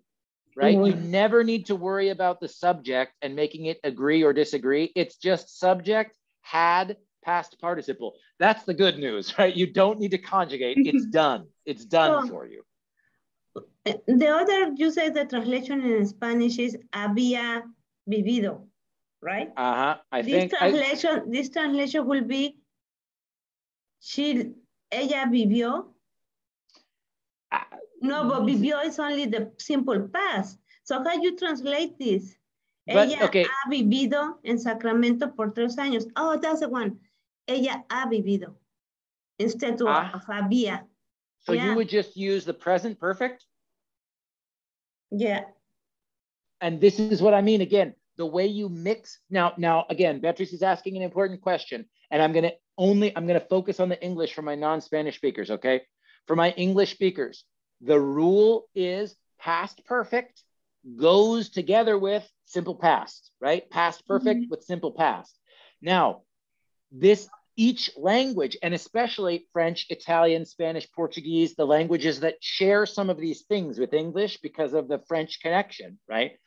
right? You never need to worry about the subject and making it agree or disagree. It's just subject, had, past participle. That's the good news, right? You don't need to conjugate. It's done. It's done for you. The other, you said the translation in Spanish is había vivido, right? This translation will be ella vivió. No, but vivió is only the simple past. So how you translate this? Ella ha vivido en Sacramento por 3 años. Oh, that's the one. Ella ha vivido instead of había. So you would just use the present perfect? Yeah. And this is what I mean. Again, the way you mix. Now again, Beatrice is asking an important question, and I'm going to I'm going to focus on the English for my non-Spanish speakers, okay? For my English speakers, the rule is past perfect goes together with simple past, right? Past perfect with simple past. Now, each language, and especially French, Italian, Spanish, Portuguese, the languages that share some of these things with English because of the French connection, right?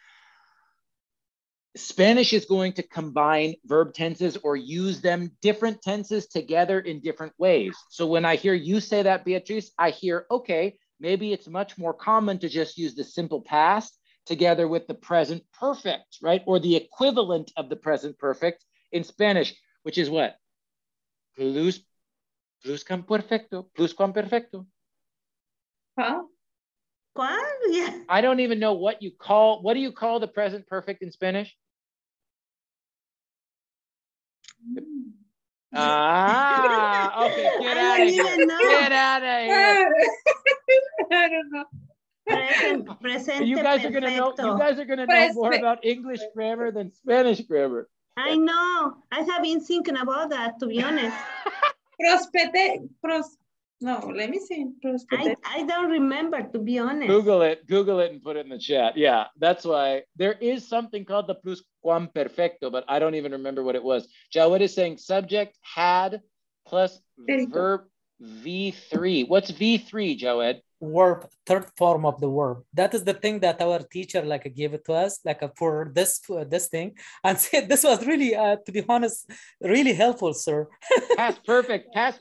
Spanish is going to combine verb tenses or use them different tenses together in different ways. So when I hear you say that, Beatriz, I hear, okay, maybe it's much more common to just use the simple past together with the present perfect, right? Or the equivalent of the present perfect in Spanish, which is what? Pluscuamperfecto. Huh? Yeah. I don't even know what do you call the present perfect in Spanish? Okay, get out of here. Get out of here. I don't know. Presente You guys are gonna know. You guys are gonna know more about English grammar than Spanish grammar. I know. I have been thinking about that, to be honest. No, let me see. I don't remember, to be honest. Google it and put it in the chat. Yeah, that's why there is something called the pluscuamperfecto, but I don't even remember what it was. Jawed is saying subject had plus verb V3. What's V3, Jawed? Verb, third form of the verb. That is the thing that our teacher gave it to us for this thing, and said this was really, to be honest, really helpful, sir. Past perfect. What's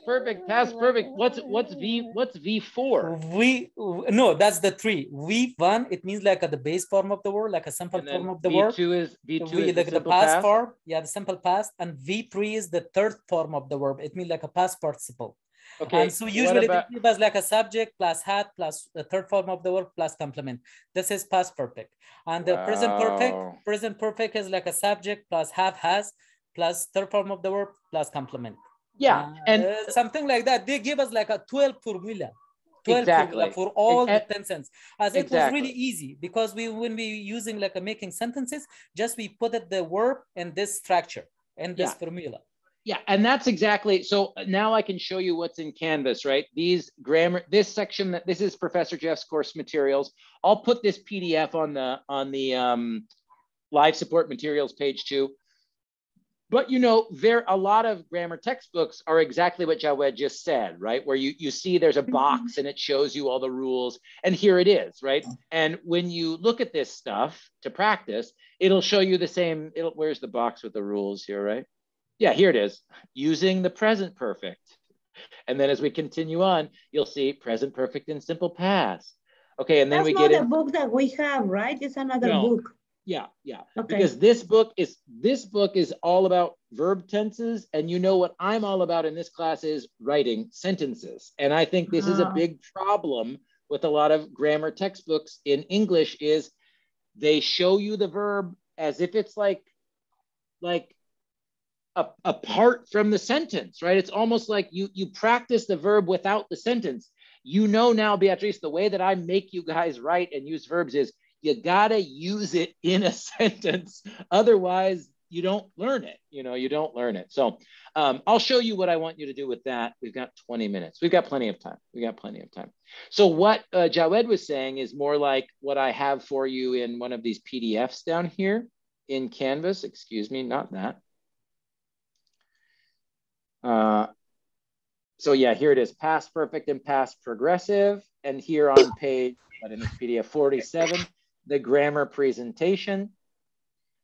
V4? No, that's the 3. V1, it means the base form of the word, a simple form of the word. V2 is the past form. Yeah, the simple past. And V3 is the third form of the verb. It means a past participle. Okay. And so usually they give us a subject plus had plus the third form of the verb plus complement. This is past perfect. And the present perfect is a subject plus have, has plus third form of the verb plus complement. Yeah, and something like that. They give us a 12 formula. 12 formula for all the sentences. As it was really easy because when we using making sentences, just we put the verb in this structure and this formula. Yeah, and that's exactly, so now I can show you what's in Canvas, right? These grammar, this section, this is Professor Jeff's course materials. I'll put this PDF on the live support materials page too. But a lot of grammar textbooks are exactly what Jawed just said, right? Where you see there's a box and it shows you all the rules, and here it is, right? And when you look at this stuff to practice, it'll show you the same, where's the box with the rules here, right? Yeah, here it is, using the present perfect. And then as we continue on, you'll see present perfect in simple past. Okay, and then we get in. That's not the book that we have, right? It's another book. Yeah. Okay. Because this book is all about verb tenses, and what I'm all about in this class is writing sentences. And I think this is a big problem with a lot of grammar textbooks in English is they show you the verb as if it's like apart from the sentence, right? It's almost like you practice the verb without the sentence. Now, Beatrice, the way that I make you guys write and use verbs is you gotta use it in a sentence. Otherwise, you don't learn it. You don't learn it. So I'll show you what I want you to do with that. We've got 20 minutes. We've got plenty of time. So what Jawed was saying is more like what I have for you in one of these PDFs down here in Canvas. Excuse me, not that. So yeah, here it is, past perfect and past progressive. And here on page, in this PDF 47, the grammar presentation,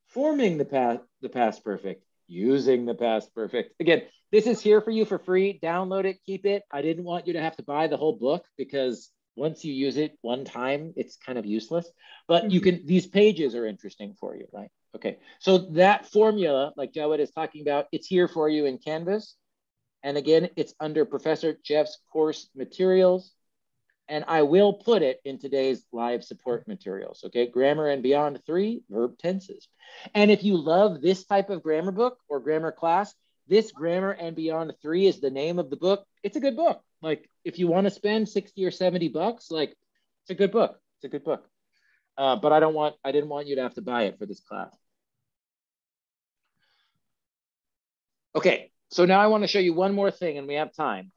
forming the past perfect, using the past perfect. Again, this is here for you for free. Download it, keep it. I didn't want you to have to buy the whole book because once you use it one time, it's kind of useless. But these pages are interesting for you, right? Okay, so that formula, like Jawed is talking about, it's here for you in Canvas. And again, it's under Professor Jeff's course materials. And I will put it in today's live support materials, okay? Grammar and Beyond 3, verb tenses. And if you love this type of grammar book or grammar class, this Grammar and Beyond 3 is the name of the book. It's a good book. Like if you want to spend 60 or 70 bucks, like it's a good book. It's a good book. But I didn't want you to have to buy it for this class. Okay, So now I want to show you one more thing, and we have time.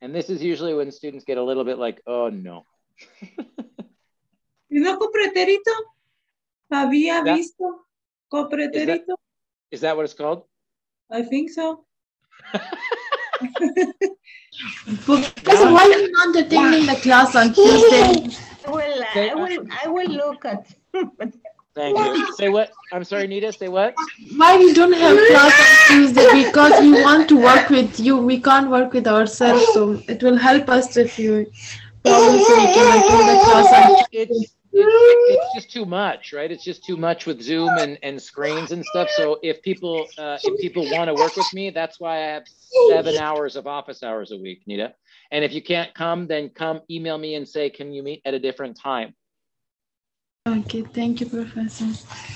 And this is usually when students get a little bit like, oh no. ¿No copretérito? Había visto copretérito. Is that what it's called? I think so. Professor, why are you not attending the class on Tuesday? I will look at. Thank you. Say what? I'm sorry, Nita. Say what? Why we don't have class on Tuesday? Because we want to work with you. We can't work with ourselves, so it will help us if you probably so we can attend the class on Tuesday. It's just too much, right? It's just too much with Zoom and screens and stuff. So if people want to work with me, that's why I have 7 hours of office hours a week, Nita. And if you can't come, then come email me and say, can you meet at a different time? Okay, thank you, Professor.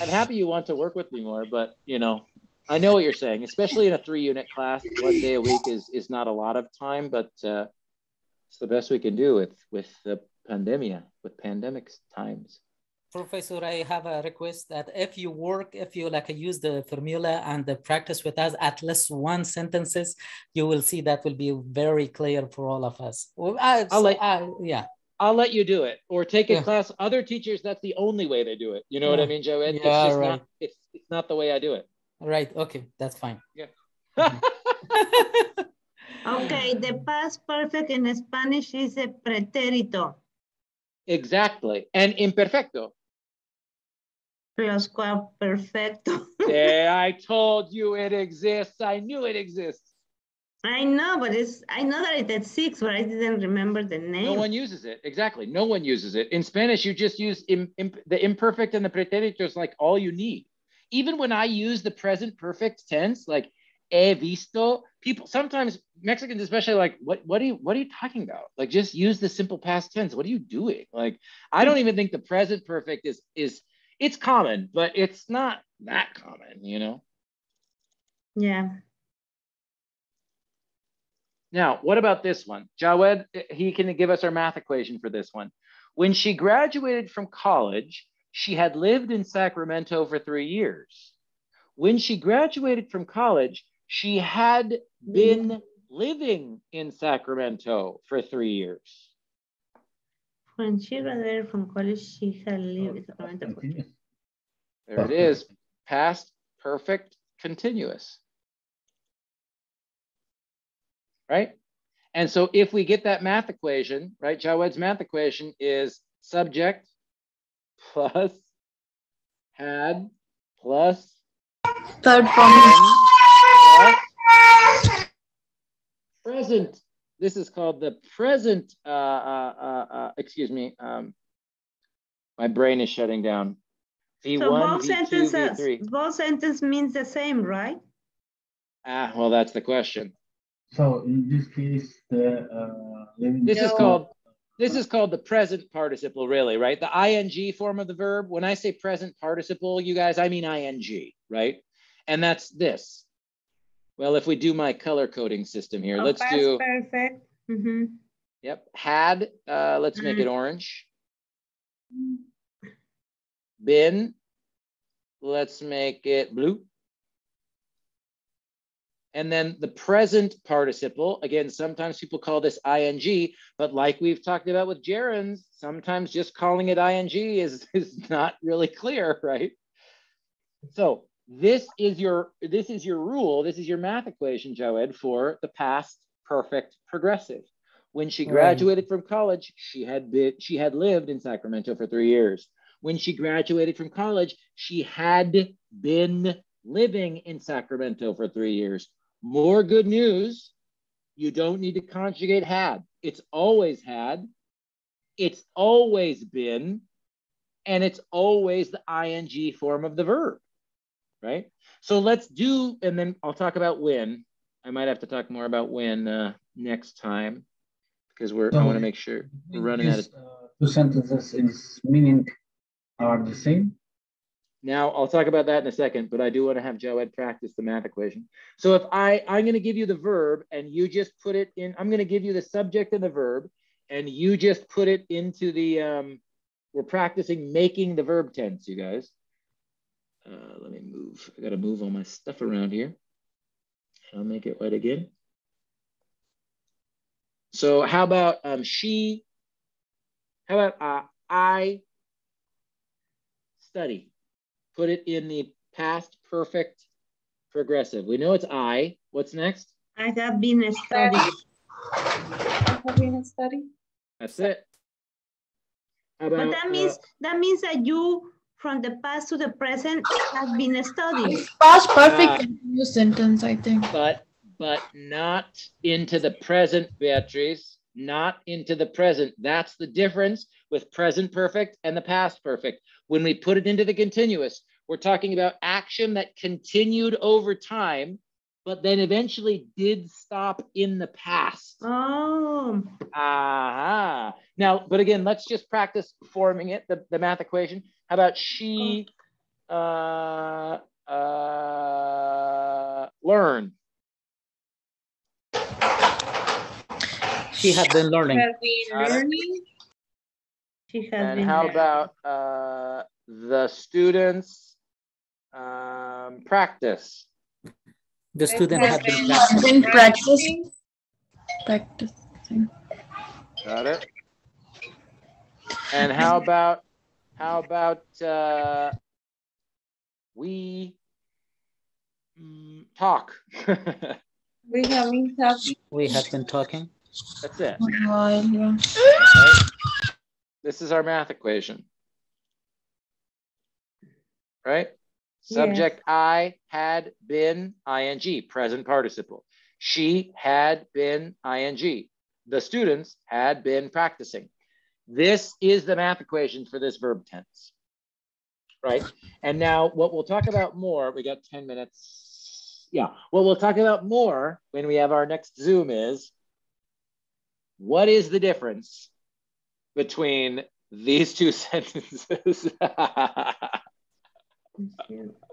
I'm happy you want to work with me more, but you know, I know what you're saying, especially in a 3-unit class. 1 day a week is not a lot of time, but it's the best we can do with the pandemic times. Professor, I have a request that if you use the formula and the practice with us at least 1 sentences, you will see that will be very clear for all of us. I'll let you do it, or take a class. Other teachers, that's the only way they do it. You know what I mean, Joe? It's just right. It's not the way I do it. Right. Okay, that's fine. Yeah. Okay, the past perfect in Spanish is a pretérito. Exactly, and imperfecto. Pluscuamperfecto. Yeah, I told you it exists. I knew it exists. I know, but I know that it's at 6, but I didn't remember the name. No one uses it. Exactly. No one uses it. In Spanish, you just use the imperfect and the pretérito is like all you need. Even when I use the present perfect tense, like he visto, people sometimes, Mexicans especially, like, what are you talking about? Like, just use the simple past tense. What are you doing? Like, I don't even think the present perfect is it's common, but it's not that common, you know? Yeah. Now, what about this one? Jawed, he can give us our math equation for this one. When she graduated from college, she had lived in Sacramento for 3 years. When she graduated from college, she had been living in Sacramento for 3 years. When she graduated from college, she had lived in Sacramento for 3 years. There it is, past perfect continuous. Right? And so if we get that math equation, right, Jawed's math equation is subject plus had plus third form present. This is called the present, excuse me, my brain is shutting down. V1, so both V2, V3. Both sentences means the same, right? Well, that's the question. So in this case, this is called the present participle, really, right? The ing form of the verb. When I say present participle, you guys, I mean ing, right? And that's this. Well, if we do my color coding system here, let's do perfect. Yep, had. Let's make it orange. Been. Let's make it blue. And then the present participle, again, sometimes people call this ing, but like we've talked about with gerunds, sometimes just calling it ing is not really clear, right? So this is your rule, this is your math equation, Joed, for the past perfect progressive. When she graduated from college, she had lived in Sacramento for 3 years. When she graduated from college, she had been living in Sacramento for 3 years. More good news, you don't need to conjugate had. It's always had, it's always been, and it's always the ing form of the verb, right? So let's do, and then I'll talk about when. I might have to talk more about when next time, because I want to make sure we're running out of 2 sentences is meaning are the same. Now, I'll talk about that in a second, but I do want to have Joed practice the math equation. So if I'm going to give you the verb and you just put it in, I'm going to give you the subject and the verb, and you just put it into the, we're practicing making the verb tense, you guys. Let me move. I got to move all my stuff around here. I'll make it white again. So how about she? How about I study? Put it in the past perfect progressive. We know it's I. What's next? I have been studying. I have been studying. That's it. How about, but that means that you, from the past to the present, have been studying. It's past perfect continuous sentence, I think. But not into the present, Beatrice. Not into the present. That's the difference with present perfect and the past perfect. When we put it into the continuous, we're talking about action that continued over time, but then eventually did stop in the past. Oh. Aha. Now, but again, let's just practice forming it, the math equation. How about she learn? She had been learning. She has and been how learning. about the students practice? The student had been practicing. Practicing. Got it. And how about we talk? We have been talking. We have been talking. That's it. Yeah. Right? This is our math equation. Right? Subject I had been ing, present participle. She had been ing. The students had been practicing. This is the math equation for this verb tense. Right? And now what we'll talk about more, we got 10 minutes. Yeah, what we'll talk about more when we have our next Zoom is, what is the difference between these two sentences?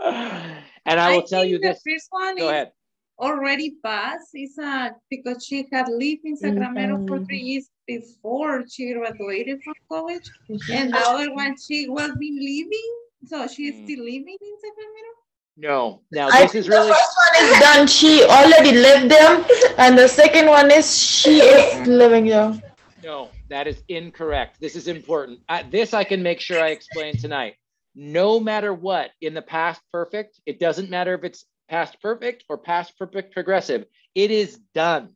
And I will tell you this. The first one Go ahead. Already passed. It's because she had lived in Sacramento for 3 years before she graduated from college. And the other one, she was been living. So she's still living in Sacramento? No. Now this is really. The first one is done. She already lived there. And the second one is she is living there. No, that is incorrect. This is important. This I can make sure I explain tonight. No matter what, in the past perfect, it doesn't matter if it's past perfect or past perfect progressive, it is done,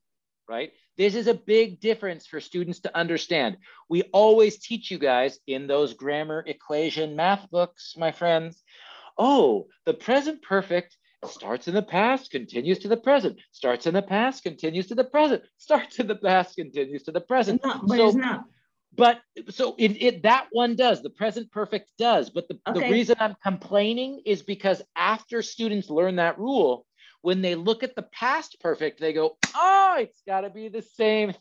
right? This is a big difference for students to understand. We always teach you guys in those grammar equation math books, my friends. Oh, the present perfect starts in the past, continues to the present, starts in the past, continues to the present, starts in the past, continues to the present. No, but it's not. But so that one does, the present perfect does. But the reason I'm complaining is because after students learn that rule, when they look at the past perfect, they go, oh, it's got to be the same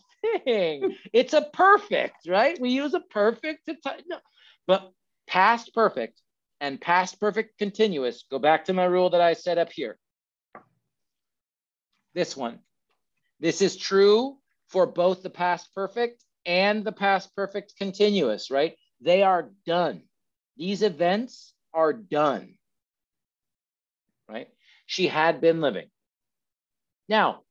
thing. It's a perfect, right? We use a perfect to no. But past perfect and past perfect continuous, go back to my rule that I set up here. This one. This is true for both the past perfect and the past perfect continuous, right? They are done. These events are done, right? She had been living. Now,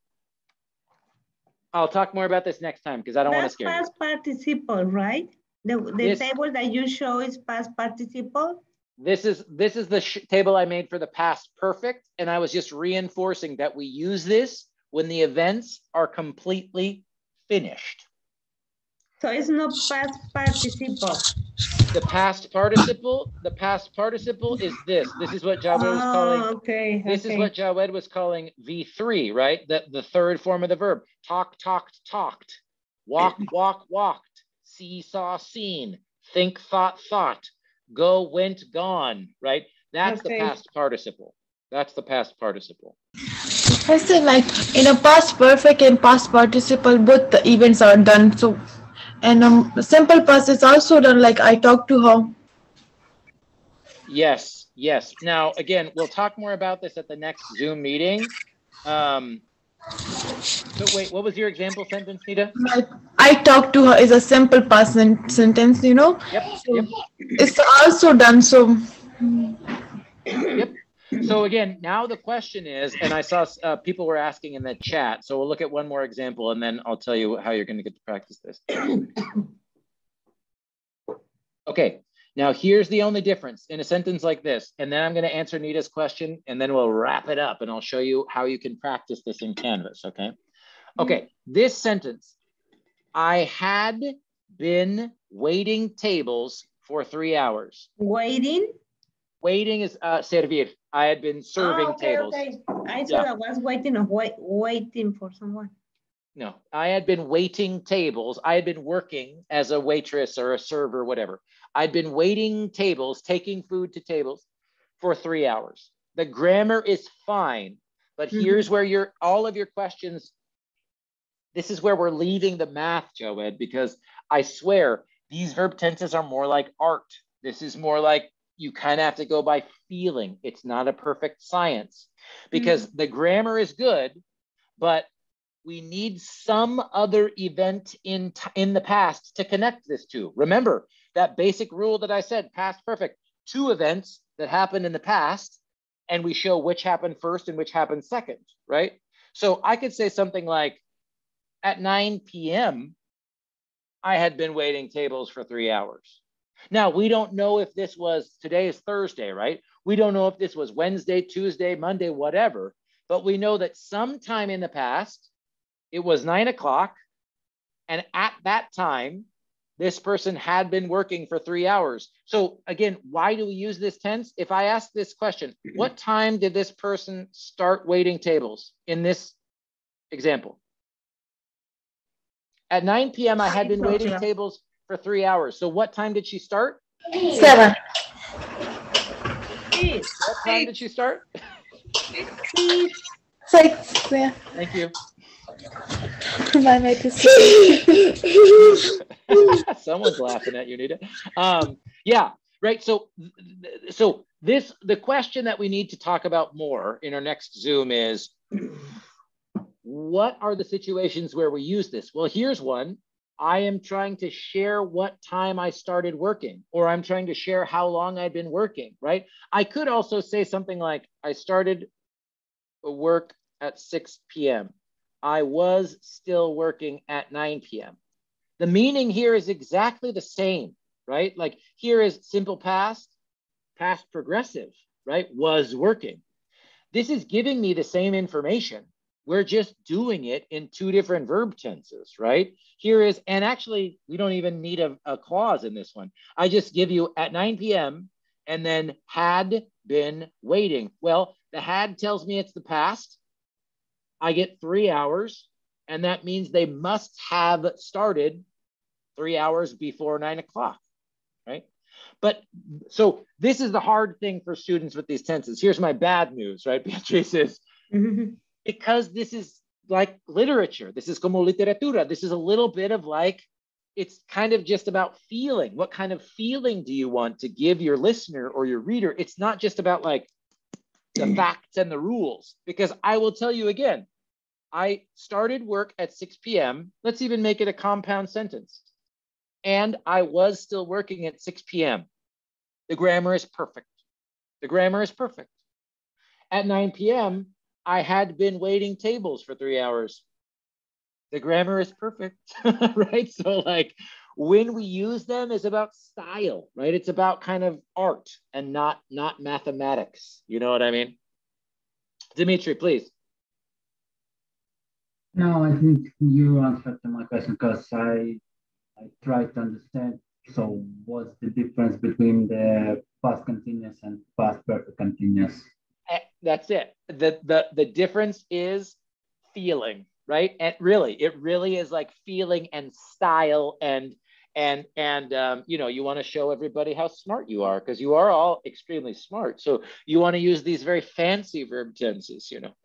I'll talk more about this next time because I don't want to scare you. That's past participle, right? The table that you show is past participle? This is the table I made for the past perfect, and I was just reinforcing that we use this when the events are completely finished. So it's not past participle. The past participle is this. This is what Jawed was calling. This is what Jawed was calling V3, right? The third form of the verb. Talk, talked, talked. Walk, walk, walked. See, saw, seen. Think, thought, thought. Go, went, gone, right? That's the past participle. That's the past participle. I said, like, in a past perfect and past participle, both the events are done. So, and the simple past is also done, like I talked to her. Yes, yes. Now, again, we'll talk more about this at the next Zoom meeting. So wait, what was your example sentence, Nita? I talked to her is a simple past sentence, you know? Yep, so It's also done, so. Yep. So again, now the question is, and I saw people were asking in the chat, so we'll look at one more example and then I'll tell you how you're going to get to practice this. Okay, now here's the only difference in a sentence like this, and then I'm going to answer Nita's question and then we'll wrap it up and I'll show you how you can practice this in Canvas, okay? Okay, this sentence, I had been waiting tables for 3 hours. Waiting? Waiting is servir. I had been serving tables. Okay. I thought I was waiting for someone. No, I had been waiting tables. I had been working as a waitress or a server, whatever. I'd been waiting tables, taking food to tables for 3 hours. The grammar is fine, but here's where all of your questions, this is where we're leaving the math, Joed, because I swear these verb tenses are more like art. This is more like you kind of have to go by feeling. It's not a perfect science because the grammar is good, but we need some other event in the past to connect this to. Remember that basic rule that I said, past perfect, 2 events that happened in the past, and we show which happened first and which happened second, right? So I could say something like, at 9 p.m., I had been waiting tables for 3 hours. Now, we don't know if this was, today is Thursday, right? We don't know if this was Wednesday, Tuesday, Monday, whatever, but we know that sometime in the past, it was 9 o'clock, and at that time, this person had been working for 3 hours. So again, why do we use this tense? If I ask this question, what time did this person start waiting tables in this example? At 9 p.m., I had been waiting tables for 3 hours. So what time did she start? 7. What time did she start? 6. Yeah. Thank you. My mate is Someone's laughing at you, Nita. Yeah, right. So the question that we need to talk about more in our next Zoom is, what are the situations where we use this? Well, here's one. I am trying to share what time I started working, or I'm trying to share how long I've been working, right? I could also say something like, I started work at 6 p.m. I was still working at 9 p.m. The meaning here is exactly the same, right? Like here is simple past, past progressive, right? Was working. This is giving me the same information. We're just doing it in 2 different verb tenses, right? Here is, and actually we don't even need a clause in this one. I just give you at 9 p.m. and then had been waiting. Well, the had tells me it's the past. I get 3 hours, and that means they must have started 3 hours before 9 o'clock, right? But so this is the hard thing for students with these tenses. Here's my bad news, right? Beatrice is, because this is like literature. This is como literatura. This is a little bit of like, it's kind of just about feeling. What kind of feeling do you want to give your listener or your reader? It's not just about like the facts and the rules, because I will tell you again, I started work at 6 p.m. Let's even make it a compound sentence. And I was still working at 6 p.m. The grammar is perfect. The grammar is perfect. At 9 p.m., I had been waiting tables for 3 hours. The grammar is perfect, right? So like when we use them is about style, right? It's about kind of art and not mathematics. You know what I mean? Dimitri, please. No, I think you answered my question because I tried to understand. So what's the difference between the past continuous and past perfect continuous? That's it. The difference is feeling, right? And it really is like feeling and style and you know, you want to show everybody how smart you are because you are all extremely smart. So you want to use these very fancy verb tenses, you know.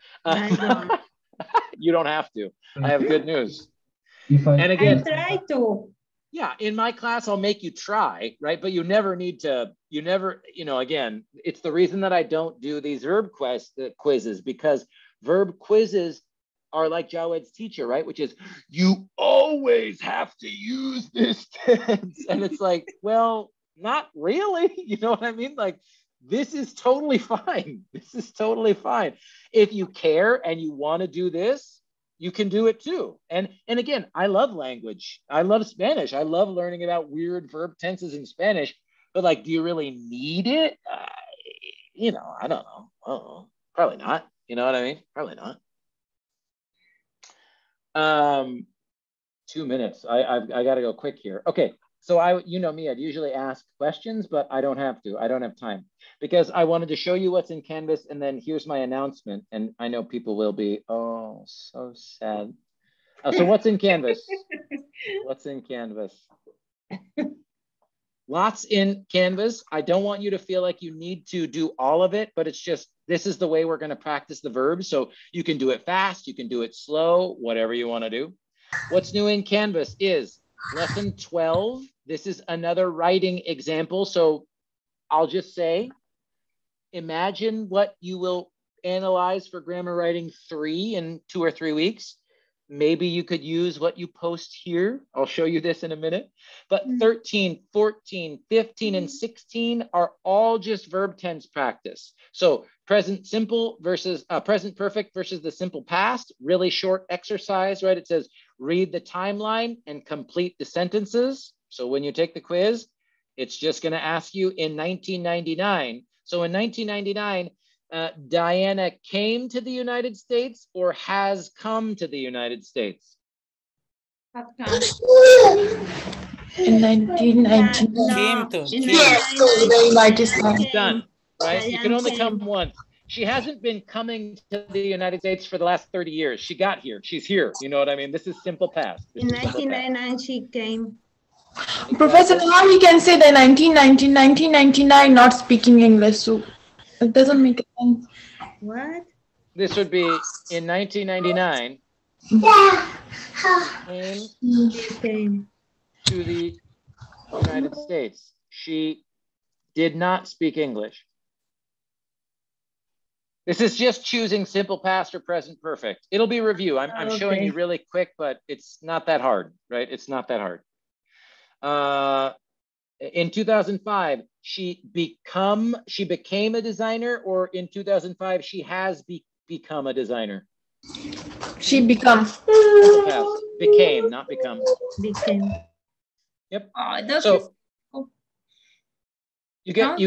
You don't have to. I have good news. And again, I try to. Yeah, in my class, I'll make you try, right? But you never need to, you know, again, it's the reason that I don't do these verb quizzes, because verb quizzes are like Jawed's teacher, right? Which is, you always have to use this tense. And it's like, well, not really. You know what I mean? Like, This is totally fine. This is totally fine. If you care and you want to do this, you can do it too. And again, I love language. I love Spanish. I love learning about weird verb tenses in Spanish. But like, do you really need it? You know, I don't know. Probably not. You know what I mean? Probably not. 2 minutes. I got to go quick here. Okay. So you know me, I'd usually ask questions, but I don't have to. I don't have time because I wanted to show you what's in Canvas, and then here's my announcement. And I know people will be, oh, so sad. So what's in Canvas? What's in Canvas? Lots in Canvas. I don't want you to feel like you need to do all of it, but it's just, this is the way we're going to practice the verbs. So you can do it fast, you can do it slow, whatever you want to do. What's new in Canvas is lesson 12. This is another writing example. So I'll just say, imagine what you will analyze for grammar writing 3 in 2 or 3 weeks. Maybe you could use what you post here. I'll show you this in a minute. But 13, 14, 15, and 16 are all just verb tense practice. So present simple versus present perfect versus the simple past. Really short exercise, right? It says read the timeline and complete the sentences. So when you take the quiz, it's just going to ask you in 1999. So in 1999, Diana came to the United States or has come to the United States? Have come. In 1999. Yes, so the United States. Done, right? You can only come once. She hasn't been coming to the United States for the last 30 years. She got here. She's here. You know what I mean? This is simple past. In 1999, she came. Professor, how we can say that 1999 not speaking English, so it doesn't make sense. What? This would be in 1999. Came to the United States. She did not speak English. This is just choosing simple past or present perfect. It'll be review. I'm showing you really quick, but it's not that hard, right? It's not that hard. In 2005, she became a designer, or in 2005, she has become a designer? She became, not become. Became. Yep. So you get,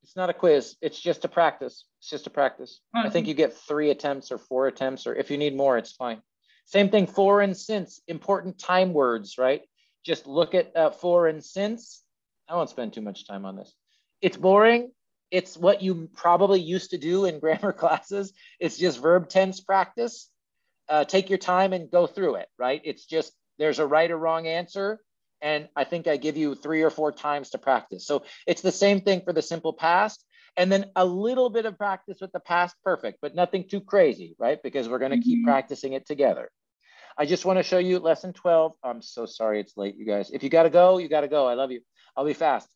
it's not a quiz. It's just a practice. It's just a practice. Okay. I think you get 3 attempts or 4 attempts, or if you need more, it's fine. Same thing, for and since, important time words, right? Just look at for and since. I won't spend too much time on this. It's boring. It's what you probably used to do in grammar classes. It's just verb tense practice. Take your time and go through it, right? It's just, there's a right or wrong answer. And I think I give you 3 or 4 times to practice. So it's the same thing for the simple past. And then a little bit of practice with the past perfect, but nothing too crazy, right? Because we're going to keep practicing it together. I just want to show you lesson 12. I'm so sorry it's late, you guys. If you got to go, you got to go. I love you. I'll be fast.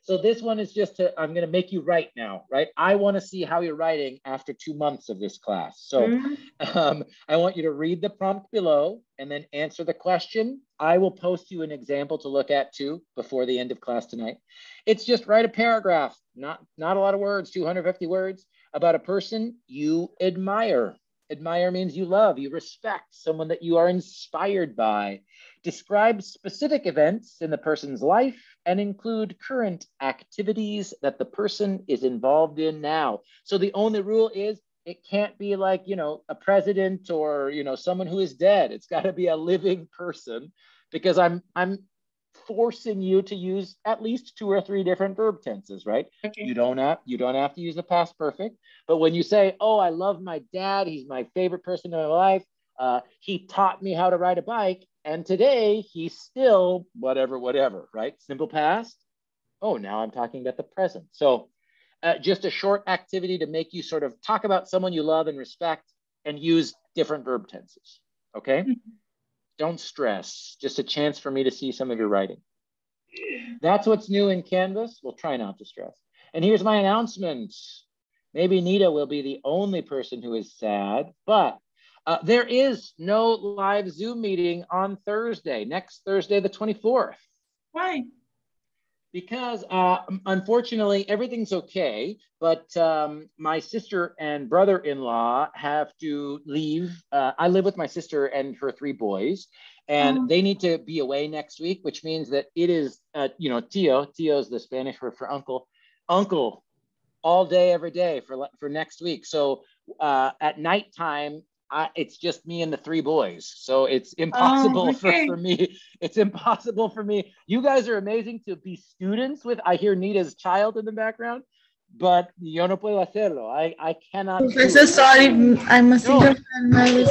So this one is just I'm going to make you write now, right? I want to see how you're writing after 2 months of this class. So I want you to read the prompt below and then answer the question. I will post you an example to look at too before the end of class tonight. It's just write a paragraph, not a lot of words, 250 words, about a person you admire. Admire means you love, you respect, someone that you are inspired by. Describe specific events in the person's life and include current activities that the person is involved in now. So the only rule is it can't be like, you know, a president or, you know, someone who is dead. It's got to be a living person, because I'm forcing you to use at least 2 or 3 different verb tenses, right? Okay. You don't have to use the past perfect. But when you say, oh, I love my dad, he's my favorite person in my life, he taught me how to ride a bike, and today he's still whatever, right? Simple past. Oh, now I'm talking about the present. So just a short activity to make you sort of talk about someone you love and respect and use different verb tenses, okay? Don't stress, just a chance for me to see some of your writing. That's what's new in Canvas. We'll try not to stress. And here's my announcement. Maybe Nita will be the only person who is sad, but there is no live Zoom meeting on Thursday, next Thursday, the 24th. Why? Because unfortunately, everything's okay, but my sister and brother-in-law have to leave. I live with my sister and her 3 boys, and they need to be away next week, which means that it is, you know, Tio is the Spanish word for uncle, all day, every day for next week. So at nighttime, it's just me and the 3 boys. So it's impossible for me. It's impossible for me. You guys are amazing to be students with. I hear Nita's child in the background, but yo no puedo hacerlo. I cannot. Professor, sorry, I'm a single man.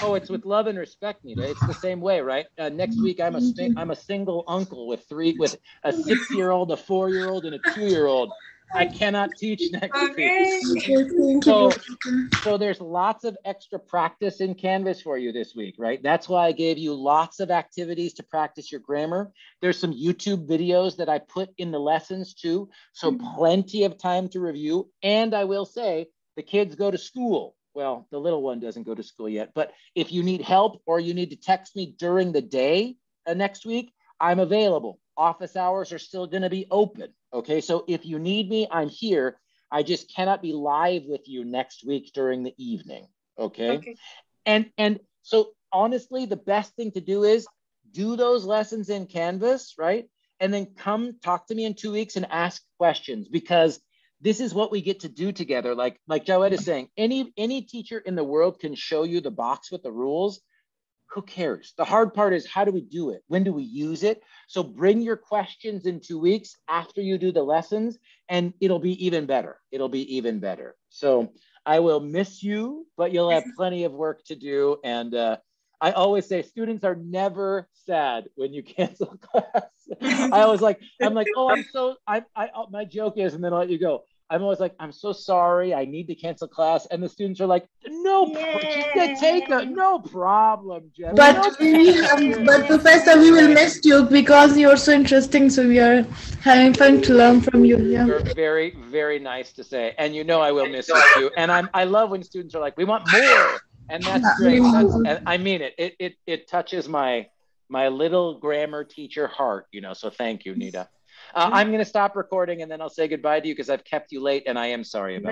Oh, it's with love and respect, Nita. It's the same way, right? Next week, I'm a single uncle with a 6-year-old, a 4-year-old, and a 2-year-old. I cannot teach next week. So there's lots of extra practice in Canvas for you this week, right? That's why I gave you lots of activities to practice your grammar. There's some YouTube videos that I put in the lessons too. So plenty of time to review. And I will say, the kids go to school. Well, the little one doesn't go to school yet, but if you need help or you need to text me during the day next week, I'm available. Office hours are still going to be open. Okay, so if you need me, I'm here. I just cannot be live with you next week during the evening. Okay. And so honestly, the best thing to do is do those lessons in Canvas, right? And then come talk to me in 2 weeks and ask questions, because this is what we get to do together. Like Joette is saying, any teacher in the world can show you the box with the rules. Who cares? The hard part is, how do we do it? When do we use it? So bring your questions in 2 weeks after you do the lessons, and it'll be even better. It'll be even better. So I will miss you, but you'll have plenty of work to do. And I always say students are never sad when you cancel class. I'm like, oh, my joke is, and then I'll let you go. I'm always like, I'm so sorry, I need to cancel class. And the students are like, no problem, Jeff. But no but Professor, we will miss you because you're so interesting. So we are having fun to learn from you. Yeah. You're very, very nice to say. And you know I will miss you too. And I love when students are like, we want more. And that's great. And I mean it. It touches my little grammar teacher heart, you know. So thank you, Nita. I'm going to stop recording and then I'll say goodbye to you because I've kept you late and I am sorry about it.